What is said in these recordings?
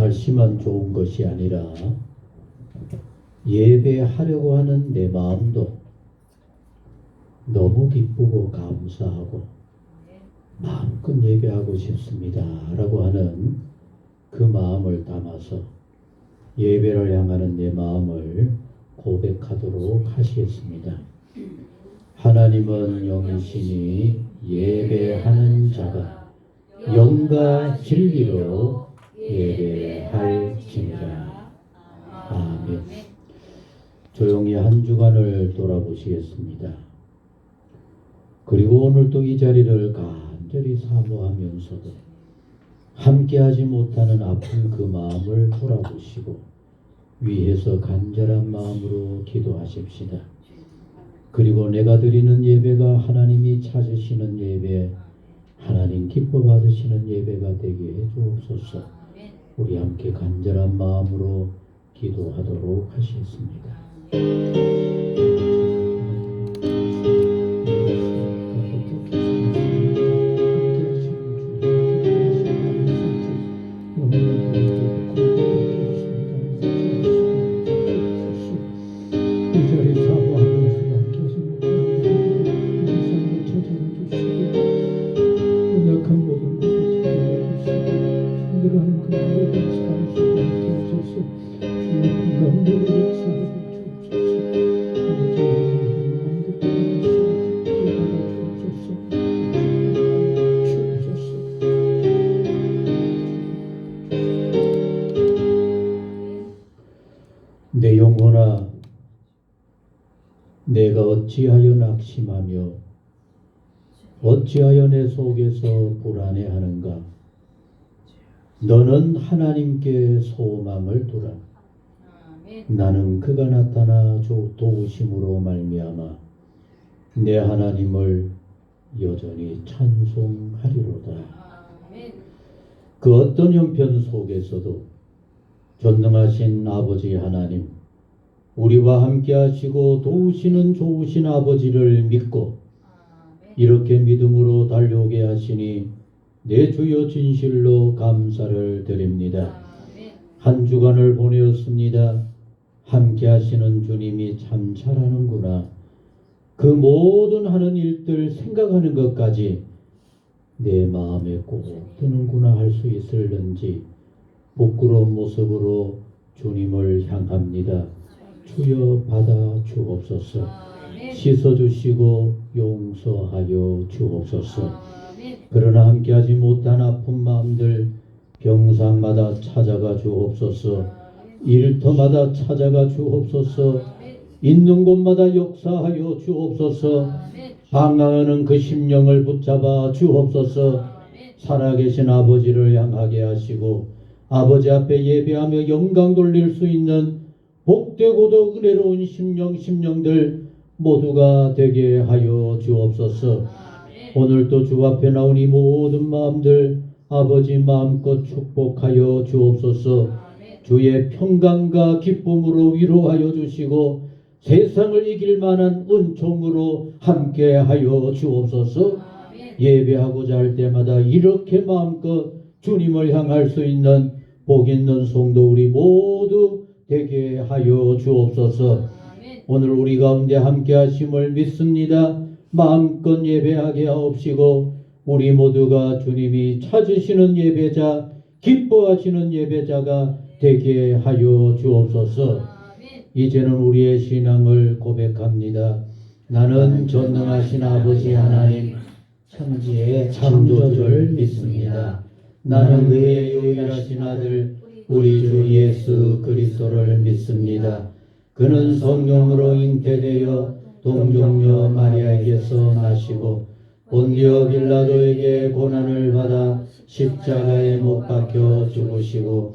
날씨만 좋은 것이 아니라 예배하려고 하는 내 마음도 너무 기쁘고 감사하고 마음껏 예배하고 싶습니다 라고 하는 그 마음을 담아서 예배를 향하는 내 마음을 고백하도록 하시겠습니다. 하나님은 영이시니 예배하는 자가 영과 진리로 예배할지니라. 아멘. 조용히 한 주간을 돌아보시겠습니다. 그리고 오늘도 이 자리를 간절히 사모하면서도 함께하지 못하는 아픈 그 마음을 돌아보시고 위에서 간절한 마음으로 기도하십시다. 그리고 내가 드리는 예배가 하나님이 찾으시는 예배, 하나님 기뻐 받으시는 예배가 되게 해 주옵소서. 우리 함께 간절한 마음으로 기도하도록 하시겠습니다. 내 영혼아, 내가 어찌하여 낙심하며 어찌하여 내 속에서 불안해하는가? 너는 하나님께 소망을 두라. 나는 그가 나타나 도우심으로 말미암아 내 하나님을 여전히 찬송하리로다. 그 어떤 형편 속에서도 전능하신 아버지 하나님, 우리와 함께 하시고 도우시는 좋으신 아버지를 믿고 이렇게 믿음으로 달려오게 하시니 내 주여 진실로 감사를 드립니다. 한 주간을 보내었습니다. 함께 하시는 주님이 참 잘하는구나. 그 모든 하는 일들 생각하는 것까지 내 마음에 꼭 드는구나 할 수 있을는지 부끄러운 모습으로 주님을 향합니다. 주여 받아 주옵소서. 씻어주시고 용서하여 주옵소서. 그러나 함께하지 못한 아픈 마음들 병상마다 찾아가 주옵소서. 일터마다 찾아가 주옵소서. 있는 곳마다 역사하여 주옵소서. 방황하는 그 심령을 붙잡아 주옵소서. 살아계신 아버지를 향하게 하시고 아버지 앞에 예배하며 영광 돌릴 수 있는 복되고도 은혜로운 심령들 모두가 되게 하여 주옵소서. 오늘도 주 앞에 나온 이 모든 마음들 아버지 마음껏 축복하여 주옵소서. 주의 평강과 기쁨으로 위로하여 주시고 세상을 이길 만한 은총으로 함께 하여 주옵소서. 예배하고자 할 때마다 이렇게 마음껏 주님을 향할 수 있는 복 있는 성도 우리 모두 되게 하여 주옵소서. 오늘 우리 가운데 함께 하심을 믿습니다. 마음껏 예배하게 하옵시고 우리 모두가 주님이 찾으시는 예배자, 기뻐하시는 예배자가 되게 하여 주옵소서. 이제는 우리의 신앙을 고백합니다. 나는 전능하신 아버지 하나님 천지의 창조주를 믿습니다. 나는 그의 유일하신 아들 우리 주 예수 그리스도를 믿습니다. 그는 성령으로 잉태되어 동정녀 마리아에게서 나시고 본디오 빌라도에게 고난을 받아 십자가에 못 박혀 죽으시고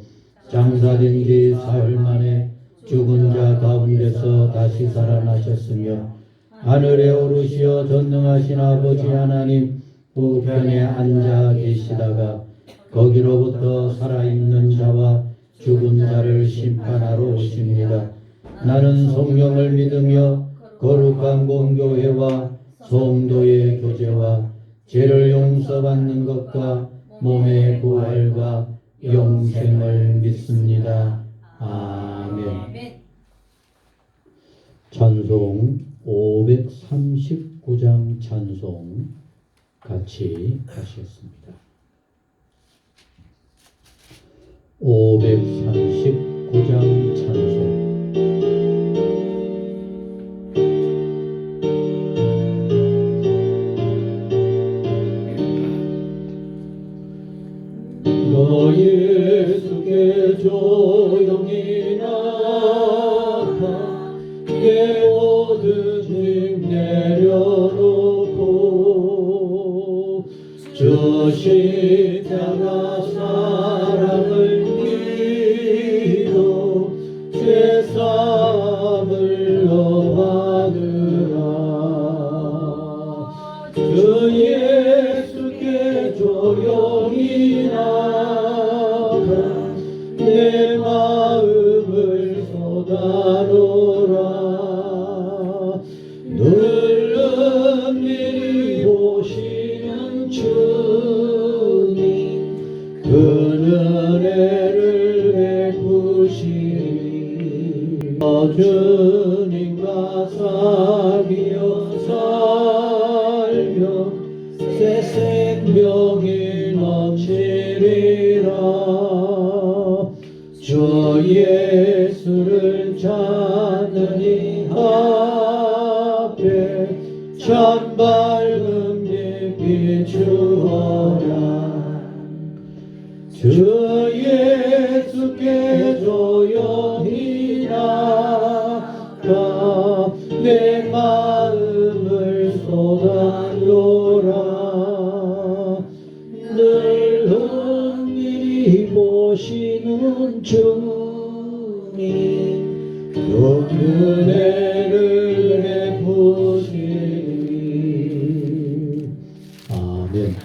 장사된 지 사흘 만에 죽은 자 가운데서 다시 살아나셨으며 하늘에 오르시어 전능하신 아버지 하나님 우편에 앉아 계시다가 거기로부터 살아있는 자와 죽은 자를 심판하러 오십니다. 나는 성령을 믿으며 거룩한 공교회와 성도의 교제와 죄를 용서받는 것과 몸의 부활과 영생을 믿습니다. 아멘. 찬송 539장 찬송 같이 하시겠습니다. 539장 찬송. 너 예수께 조용히 나가 내 모든 짐 내려놓고 저 십자가 사랑을 믿어 죄사함을 너 받으라. 저 예수께 조용히 나가 내 마음을 쏟아놓으라. 늘 은밀히 보시는 주님 그 은혜를 베푸시리. 주님과 사귀어 살며 새 생명이 넘치리라. 주 예수를 찾는 이 앞에 참 밝음이 비추어라. 주 예수께 조용히 나가 내 마음을 쏟아놓으라. 늘 은밀히 보시는 주님 그 은혜를 베푸시리. 아멘.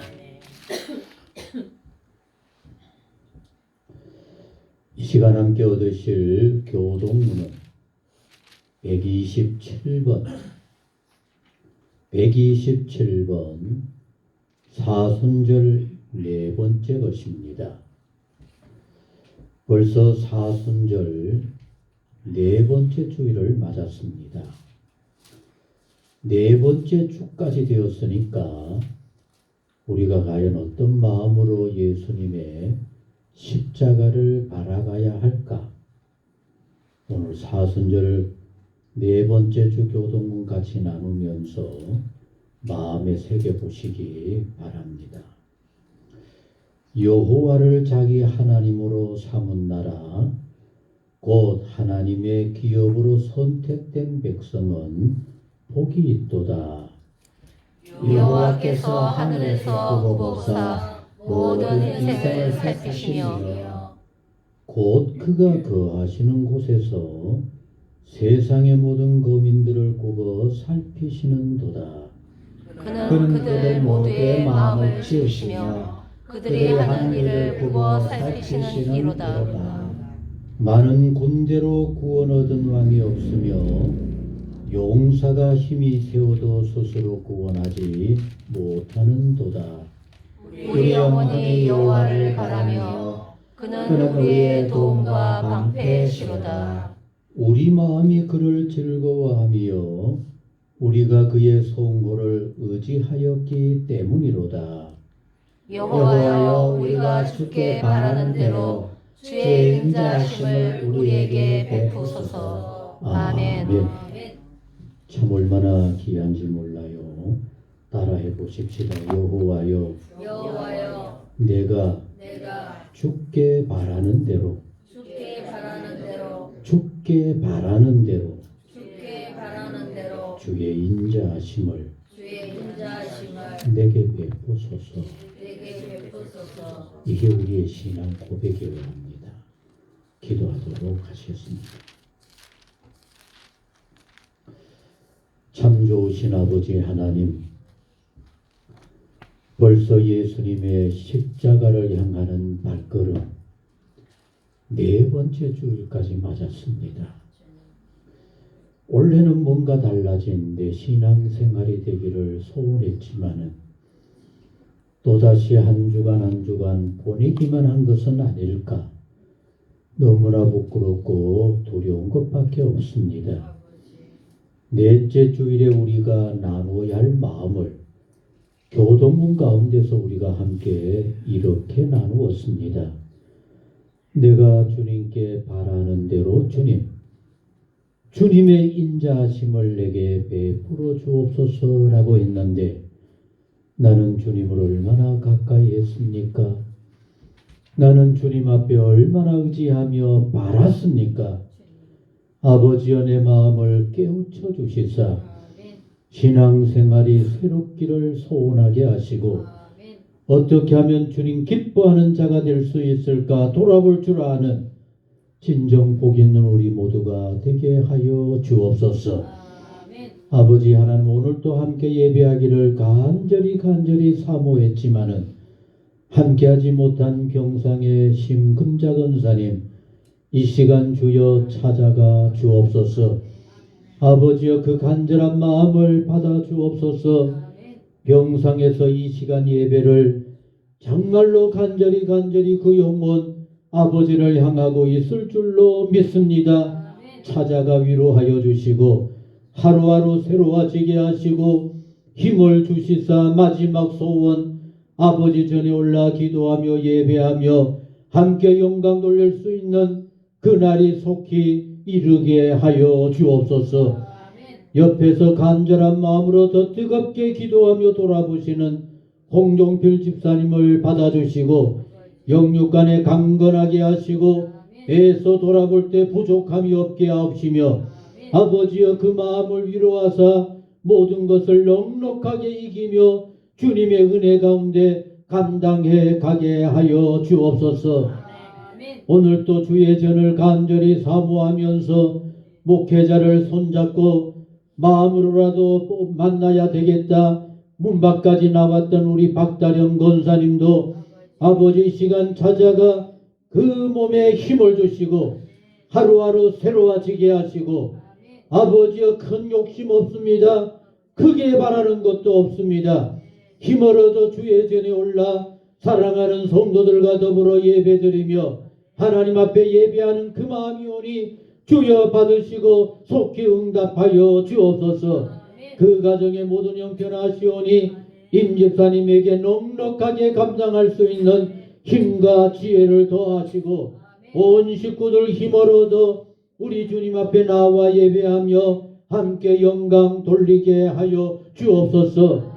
이 시간 함께 얻으실 교동문은 127번 사순절 네 번째 것입니다. 벌써 사순절 네 번째 주일을 맞았습니다. 네 번째 주까지 되었으니까 우리가 과연 어떤 마음으로 예수님의 십자가를 바라가야 할까? 오늘 사순절 네 번째 주 교동문 같이 나누면서 마음에 새겨보시기 바랍니다. 여호와를 자기 하나님으로 삼은 나라 곧 하나님의 기업으로 선택된 백성은 복이 있도다. 여호와께서 하늘에서 보보사 모든 인생을 살피시며 곧 그가 거하시는 곳에서 세상의 모든 거민들을 굽어 살피시는도다. 그는 그들 모두의 마음을 치우시며 그들이 하는 일을 굽어 살피시는 이로다. 많은 군대로 구원 얻은 왕이 없으며 용사가 힘이 세워도 스스로 구원하지 못하는도다. 우리 영혼이 여호와를 바라며 그는 우리의 도움과 방패시로다. 우리 마음이 그를 즐거워하며 우리가 그의 송고를 의지하였기 때문이로다. 여호와여, 우리가 주께 바라는 대로 주의 인자하심을 우리에게 베푸소서. 아멘. 참 얼마나 귀한지 몰라요. 따라해 보십시다. 여호와여, 내가 주께 바라는 대로 주께 바라는 대로 주의 인자하심을 내게 베푸소서. 이게 우리의 신앙 고백이어야 합니다. 기도하도록 하시겠습니다. 참 좋으신 아버지 하나님, 벌써 예수님의 십자가를 향하는 발걸음 네 번째 주일까지 맞았습니다. 올해는 뭔가 달라진 내 신앙생활이 되기를 소원했지만은 또다시 한 주간 보내기만 한 것은 아닐까. 너무나 부끄럽고 두려운 것밖에 없습니다. 넷째 주일에 우리가 나누어야 할 마음을 교동문 가운데서 우리가 함께 이렇게 나누었습니다. 내가 주님께 바라는 대로 주님의 인자하심을 내게 베풀어 주옵소서라고 했는데 나는 주님을 얼마나 가까이 했습니까? 나는 주님 앞에 얼마나 의지하며 바랐습니까? 아버지여 내 마음을 깨우쳐 주시사 신앙생활이 새롭기를 소원하게 하시고 어떻게 하면 주님 기뻐하는 자가 될 수 있을까 돌아볼 줄 아는 진정 복 있는 우리 모두가 되게 하여 주옵소서. 아버지 하나님 오늘도 함께 예배하기를 간절히 사모했지만은 함께하지 못한 경상의 심금자 권사님 이 시간 주여 찾아가 주옵소서. 아버지여 그 간절한 마음을 받아 주옵소서. 병상에서 이 시간 예배를 정말로 간절히 그 영혼 아버지를 향하고 있을 줄로 믿습니다. 찾아가 위로하여 주시고 하루하루 새로워지게 하시고 힘을 주시사 마지막 소원 아버지 전에 올라 기도하며 예배하며 함께 영광 돌릴 수 있는 그날이 속히 이르게 하여 주옵소서. 옆에서 간절한 마음으로 더 뜨겁게 기도하며 돌아보시는 홍종필 집사님을 받아주시고 영육간에 강건하게 하시고 애써 돌아볼 때 부족함이 없게 하옵시며 아버지여 그 마음을 위로하사 모든 것을 넉넉하게 이기며 주님의 은혜 가운데 감당해 가게 하여 주옵소서. 오늘 또 주의 전을 간절히 사모하면서 목회자를 손잡고 마음으로라도 만나야 되겠다 문 밖까지 나왔던 우리 박다령 권사님도 아버지 시간 찾아가 그 몸에 힘을 주시고 하루하루 새로워지게 하시고 아버지여 큰 욕심 없습니다. 크게 바라는 것도 없습니다. 힘을 얻어 주의 전에 올라 사랑하는 성도들과 더불어 예배드리며 하나님 앞에 예배하는 그 마음이 오니 주여 받으시고 속히 응답하여 주옵소서. 그 가정의 모든 형편하시오니 임 집사님에게 넉넉하게 감당할 수 있는 힘과 지혜를 더하시고 온 식구들 힘을 얻어 우리 주님 앞에 나와 예배하며 함께 영광 돌리게 하여 주옵소서.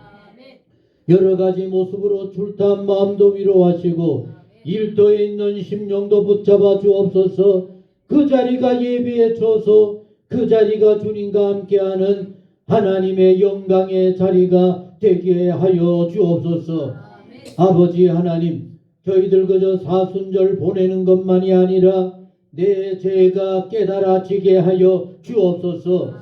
여러 가지 모습으로 출타한 마음도 위로하시고 일터에 있는 심령도 붙잡아 주옵소서. 그 자리가 예배에 쳐서 그 자리가 주님과 함께하는 하나님의 영광의 자리가 되게 하여 주옵소서. 아버지 하나님 저희들 그저 사순절 보내는 것만이 아니라 내 죄가 깨달아지게 하여 주옵소서.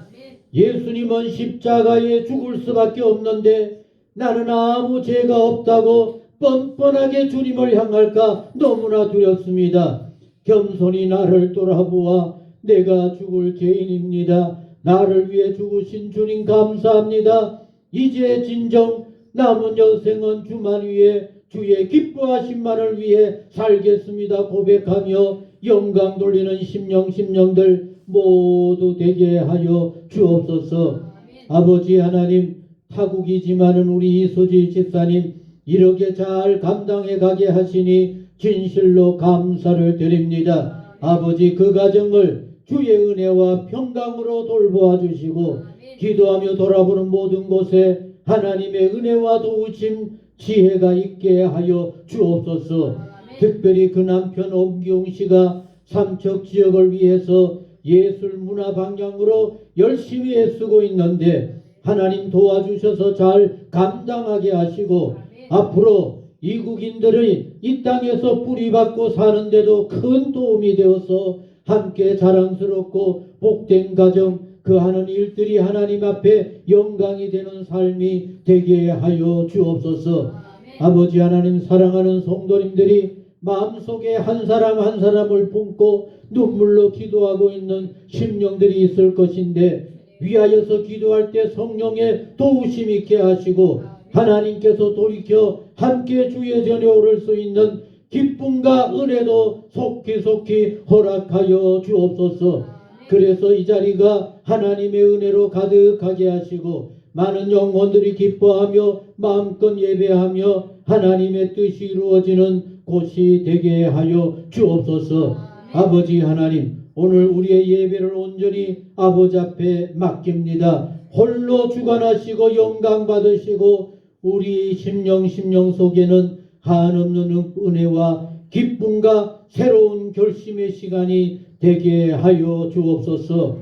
예수님은 십자가에 죽을 수밖에 없는데 나는 아무 죄가 없다고 뻔뻔하게 주님을 향할까 너무나 두렵습니다. 겸손히 나를 돌아보아 내가 죽을 죄인입니다. 나를 위해 죽으신 주님 감사합니다. 이제 진정 남은 여생은 주만 위해 주의 기뻐하심만을 위해 살겠습니다 고백하며 영광 돌리는 심령들 모두 되게 하여 주옵소서. 아버지 하나님 타국이지만은 우리 이수지 집사님 이렇게 잘 감당해 가게 하시니 진실로 감사를 드립니다. 아버지 그 가정을 주의 은혜와 평강으로 돌보아 주시고 기도하며 돌아보는 모든 곳에 하나님의 은혜와 도우심 지혜가 있게 하여 주옵소서. 특별히 그 남편 엄기용 씨가 삼척 지역을 위해서 예술 문화 방향으로 열심히 애쓰고 있는데 하나님 도와주셔서 잘 감당하게 하시고 앞으로 이국인들이 이 땅에서 뿌리박고 사는데도 큰 도움이 되어서 함께 자랑스럽고 복된 가정 그 하는 일들이 하나님 앞에 영광이 되는 삶이 되게 하여 주옵소서. 아버지 하나님 사랑하는 성도님들이 마음속에 한 사람 한 사람을 품고 눈물로 기도하고 있는 심령들이 있을 것인데 위하여서 기도할 때 성령의 도우심 있게 하시고 하나님께서 돌이켜 함께 주의 전에 오를 수 있는 기쁨과 은혜도 속히 허락하여 주옵소서. 그래서 이 자리가 하나님의 은혜로 가득하게 하시고 많은 영혼들이 기뻐하며 마음껏 예배하며 하나님의 뜻이 이루어지는 곳이 되게 하여 주옵소서. 아버지 하나님, 오늘 우리의 예배를 온전히 아버지 앞에 맡깁니다. 홀로 주관하시고 영광 받으시고 우리 심령 속에는 한없는 은혜와 기쁨과 새로운 결심의 시간이 되게 하여 주옵소서.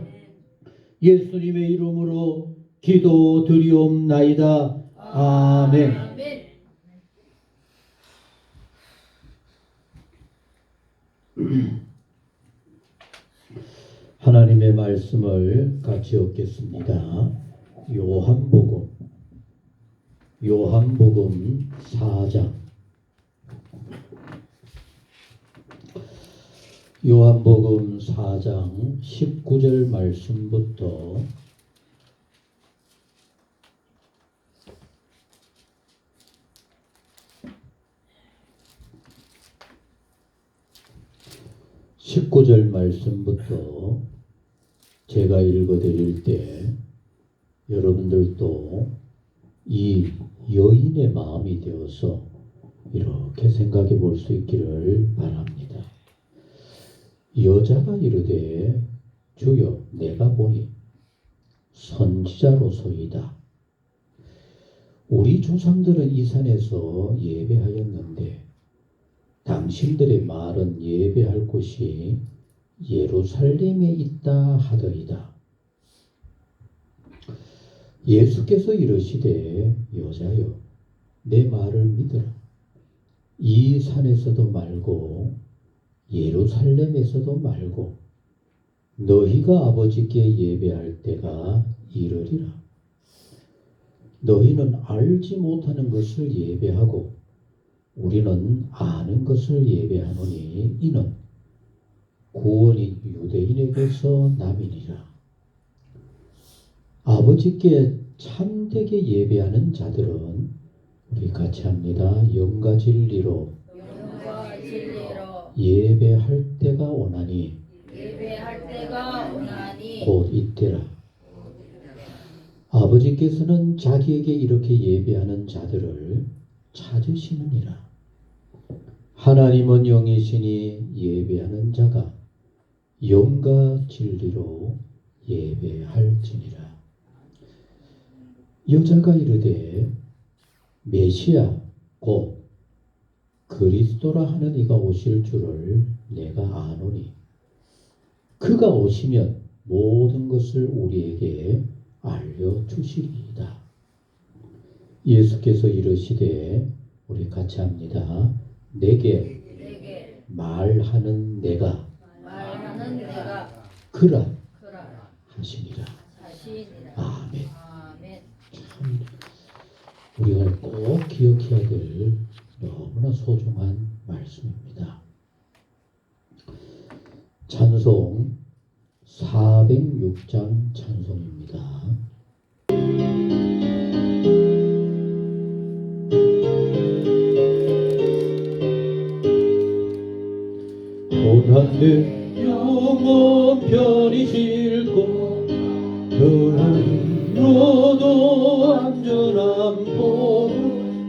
예수님의 이름으로 기도드리옵나이다. 아멘. 하나님의 말씀을 같이 읽겠습니다. 요한복음 4장. 요한복음 4장 19절 말씀부터 19절 말씀부터 제가 읽어드릴 때 여러분들도 이 여인의 마음이 되어서 이렇게 생각해 볼 수 있기를 바랍니다. 여자가 이르되 주여 내가 보니 선지자로소이다. 우리 조상들은 이 산에서 예배하였는데 당신들의 말은 예배할 곳이 예루살렘에 있다 하더이다. 예수께서 이르시되 여자여 내 말을 믿으라. 이 산에서도 말고 예루살렘에서도 말고 너희가 아버지께 예배할 때가 이르리라. 너희는 알지 못하는 것을 예배하고 우리는 아는 것을 예배하노니 이는 구원이 유대인에게서 남이니라. 아버지께 참되게 예배하는 자들은 우리 같이 합니다. 영과 진리로 예배할 때가 오나니 곧 이때라. 아버지께서는 자기에게 이렇게 예배하는 자들을 찾으시느니라. 하나님은 영이시니 예배하는 자가 영과 진리로 예배할지니라. 여자가 이르되 메시아 곧 그리스도라 하는 이가 오실 줄을 내가 아노니 그가 오시면 모든 것을 우리에게 알려주시리이다. 예수께서 이르시되 우리 같이 합니다. 내게 말하는 내가 그라 하시니라. 아멘. 참 우리가 꼭 기억해야 될 너무나 소중한 말씀입니다. 찬송 406장 찬송입니다. 고난된 영혼 편히 싣고 하늘로도 안전한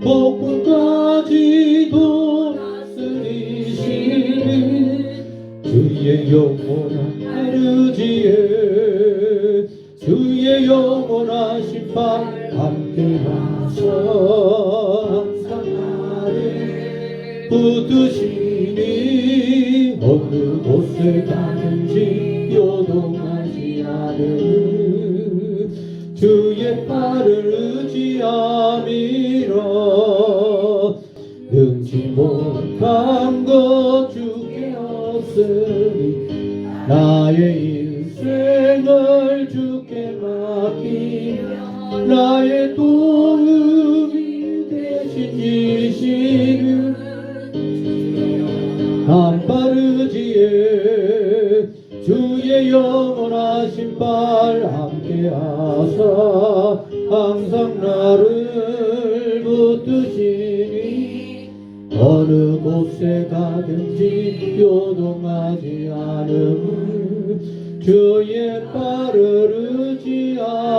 복군까지도 다스리시는 주의 영원한 아르지에 주의 영원하신 발 함께하사 항상 나를 붙드시니 어느 곳에 가든지 요동하지 않은 주의 팔을 의지함이라. 능지 못한 것 주께 없으니 나의 인생을 주께 맡기며 나의 도움이 되신 이시는 한바르지에 주의 영원하신 발 함께하사 항상 나를 붙드시니 곳에 가든지 요동하지 않음을 주의 발을 의지함이라.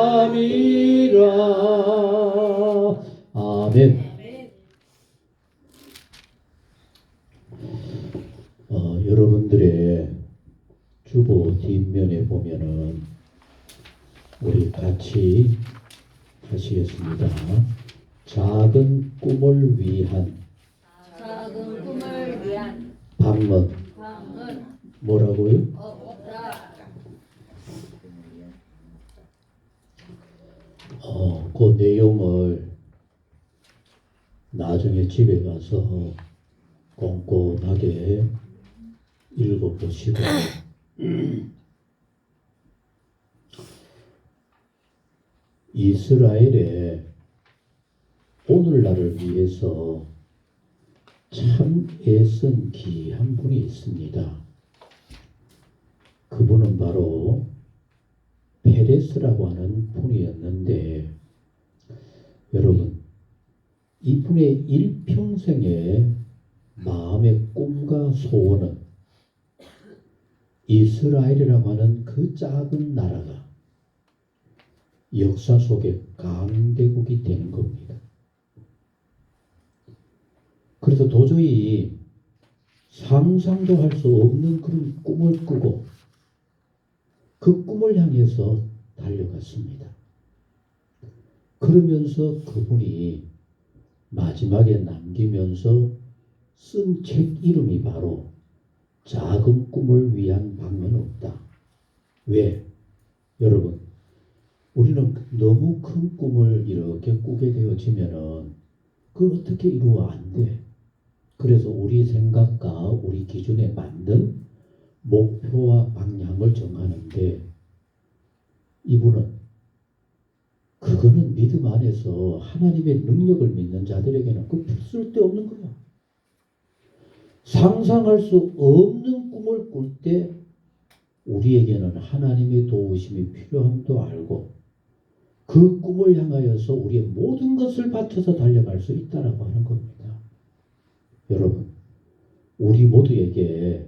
아멘. 여러분들의 주보 뒷면에 보면은 우리 같이 하시겠습니다. 작은 꿈을 위한 방문. 뭐라고요? 그 내용을 나중에 집에 가서 꼼꼼하게 읽어보시고 이스라엘의 오늘날을 위해서 참 애쓴 귀한 분이 있습니다. 그분은 바로 페레스라고 하는 분이었는데, 여러분, 이분의 일평생의 마음의 꿈과 소원은 이스라엘이라고 하는 그 작은 나라가 역사 속에 강대국이 되는 겁니다. 그래서 도저히 상상도 할 수 없는 그런 꿈을 꾸고 그 꿈을 향해서 달려갔습니다. 그러면서 그분이 마지막에 남기면서 쓴 책 이름이 바로 작은 꿈을 위한 방은 없다. 왜? 여러분, 우리는 너무 큰 꿈을 이렇게 꾸게 되어지면은 그걸 어떻게 이루어 안 돼. 그래서 우리 생각과 우리 기준에 맞는 목표와 방향을 정하는데, 이분은 그거는 믿음 안에서 하나님의 능력을 믿는 자들에게는 그 쓸데없는 거야. 상상할 수 없는 꿈을 꿀 때 우리에게는 하나님의 도우심이 필요함도 알고 그 꿈을 향하여서 우리의 모든 것을 바쳐서 달려갈 수 있다라고 하는 겁니다. 여러분, 우리 모두에게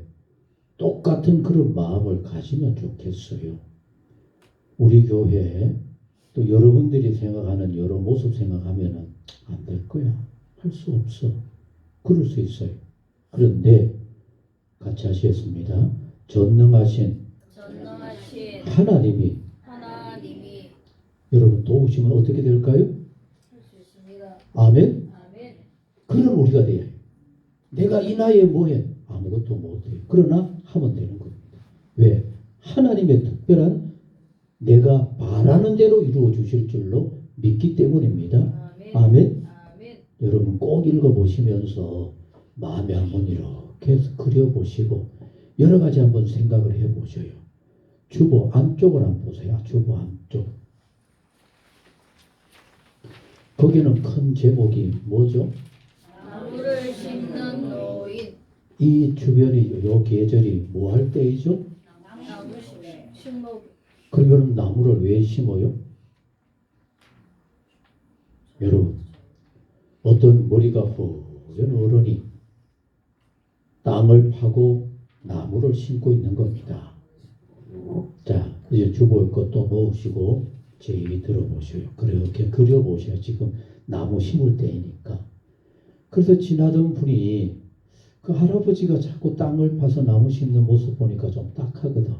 똑같은 그런 마음을 가지면 좋겠어요. 우리 교회 또 여러분들이 생각하는 여러 모습 생각하면은 안 될 거야. 할 수 없어. 그럴 수 있어요. 그런데 같이 하시겠습니다. 전능하신 하나님이 여러분 도우시면 어떻게 될까요? 아멘? 그런 우리가 돼야 해요. 내가 이 나이에 뭐해? 아무것도 못해. 그러나 하면 되는 겁니다. 왜? 하나님의 특별한 내가 바라는 대로 이루어 주실 줄로 믿기 때문입니다. 아멘? 여러분 꼭 읽어보시면서 마음에 한번 이렇게 그려보시고 여러 가지 한번 생각을 해보셔요. 주보 안쪽을 한번 보세요. 주보 안쪽. 거기는 큰 제목이 뭐죠? 나무를 심는 노인. 이 주변이 요 계절이 뭐 할 때이죠? 나무 심어. 그러면 나무를 왜 심어요? 여러분, 어떤 머리가 허연 어른이 땅을 파고 나무를 심고 있는 겁니다. 자, 이제 주보의 것도 넣으시고 제 얘기 들어보셔요. 그렇게 그려보셔요. 지금 나무 심을 때이니까. 그래서 지나던 분이 그 할아버지가 자꾸 땅을 파서 나무 심는 모습 보니까 좀 딱하거든.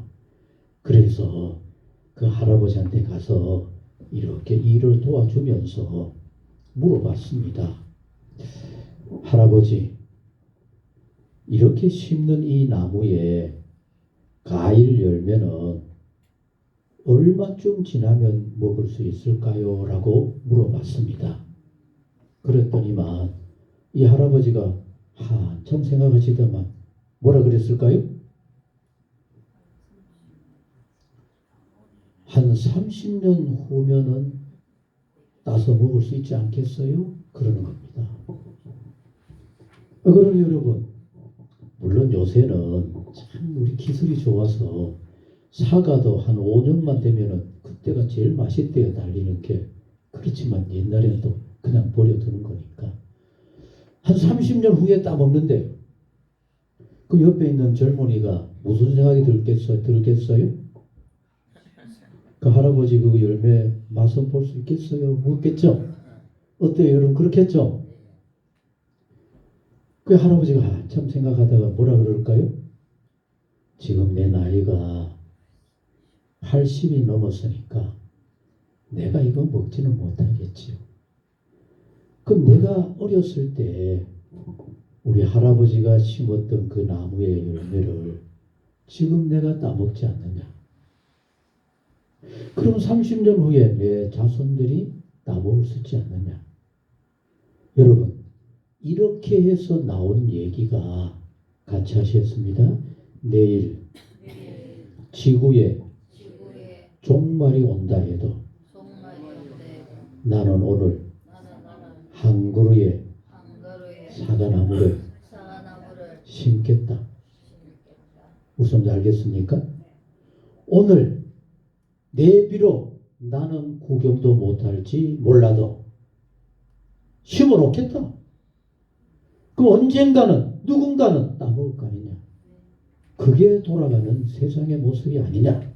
그래서 그 할아버지한테 가서 이렇게 일을 도와주면서 물어봤습니다. 할아버지, 이렇게 심는 이 나무에 과일 열매는 얼마쯤 지나면 먹을 수 있을까요? 라고 물어봤습니다. 그랬더니만 이 할아버지가 한참 생각하시더만 뭐라 그랬을까요? 한 30년 후면은 따서 먹을 수 있지 않겠어요? 그러는 겁니다. 그러니 여러분, 물론 요새는 참 우리 기술이 좋아서 사과도 한 5년만 되면은 그때가 제일 맛있대요, 달리는 게. 그렇지만 옛날에는 또 그냥 버려두는 거니까. 한 30년 후에 따먹는데요. 그 옆에 있는 젊은이가 무슨 생각이 들겠어요? 그 할아버지 그 열매 맛은 볼 수 있겠어요? 묻겠죠? 어때요, 여러분? 그렇겠죠? 그 할아버지가 한참 생각하다가 뭐라 그럴까요? 지금 내 나이가 80이 넘었으니까 내가 이거 먹지는 못하겠지요. 그럼 내가 어렸을 때 우리 할아버지가 심었던 그 나무의 열매를 지금 내가 따먹지 않느냐? 그럼 30년 후에 내 자손들이 따먹을 수 있지 않느냐? 여러분, 이렇게 해서 나온 얘기가 같이 하셨습니다. 내일 지구에 종말이 온다 해도 나는 오늘 한 그루의 사과나무를 심겠다. 무슨 말 알겠습니까? 오늘 내 비록 나는 구경도 못할지 몰라도 심어 놓겠다. 그럼 언젠가는 누군가는 따먹을 거 아니냐. 그게 돌아가는 세상의 모습이 아니냐.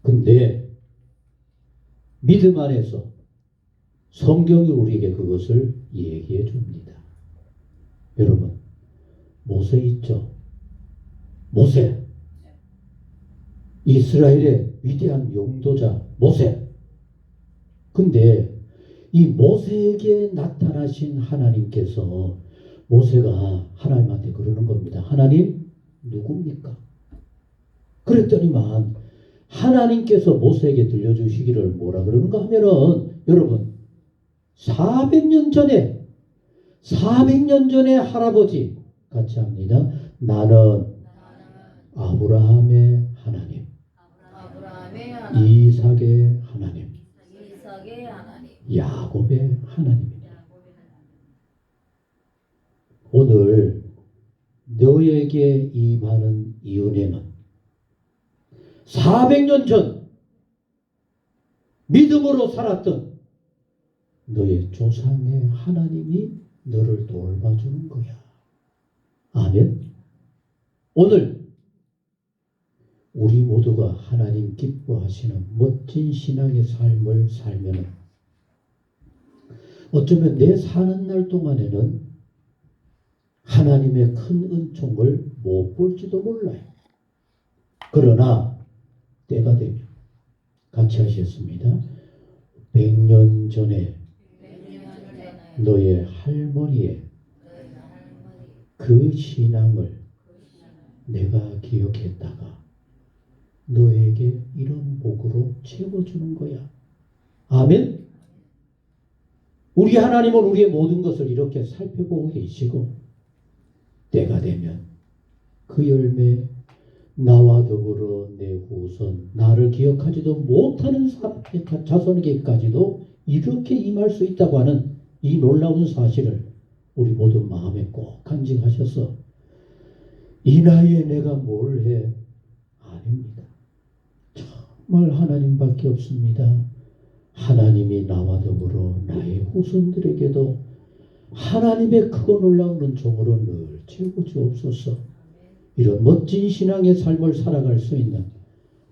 근데 믿음 안에서 성경이 우리에게 그것을 얘기해 줍니다. 여러분, 모세 있죠? 모세. 이스라엘의 위대한 용도자 모세. 근데 이 모세에게 나타나신 하나님께서 모세가 하나님한테 그러는 겁니다. 하나님 누굽니까? 그랬더니만 하나님께서 모세에게 들려주시기를 뭐라 그러는가 하면은 여러분 400년 전에 할아버지 같이 합니다. 나는 아브라함의 하나님, 이삭의 하나님, 야곱의 하나님이다. 오늘 너에게 임하는 이 은혜는 400년 전 믿음으로 살았던 너의 조상의 하나님이 너를 돌봐주는 거야. 아멘. 오늘 우리 모두가 하나님 기뻐하시는 멋진 신앙의 삶을 살면 어쩌면 내 사는 날 동안에는 하나님의 큰 은총을 못 볼지도 몰라요. 그러나 때가 되면 같이 하셨습니다. 100년 전에 너의 할머니의 그 신앙을 내가 기억했다가 너에게 이런 복으로 채워주는 거야. 아멘. 우리 하나님은 우리의 모든 것을 이렇게 살펴보고 계시고 때가 되면 그 열매 나와 더불어 내 후손 나를 기억하지도 못하는 자손에게까지도 이렇게 임할 수 있다고 하는 이 놀라운 사실을 우리 모두 마음에 꼭 간직하셔서 이 나이에 내가 뭘 해? 아닙니다. 정말 하나님밖에 없습니다. 하나님이 나와 더불어 나의 후손들에게도 하나님의 크고 놀라운 은총으로 늘 채워주옵소서. 이런 멋진 신앙의 삶을 살아갈 수 있는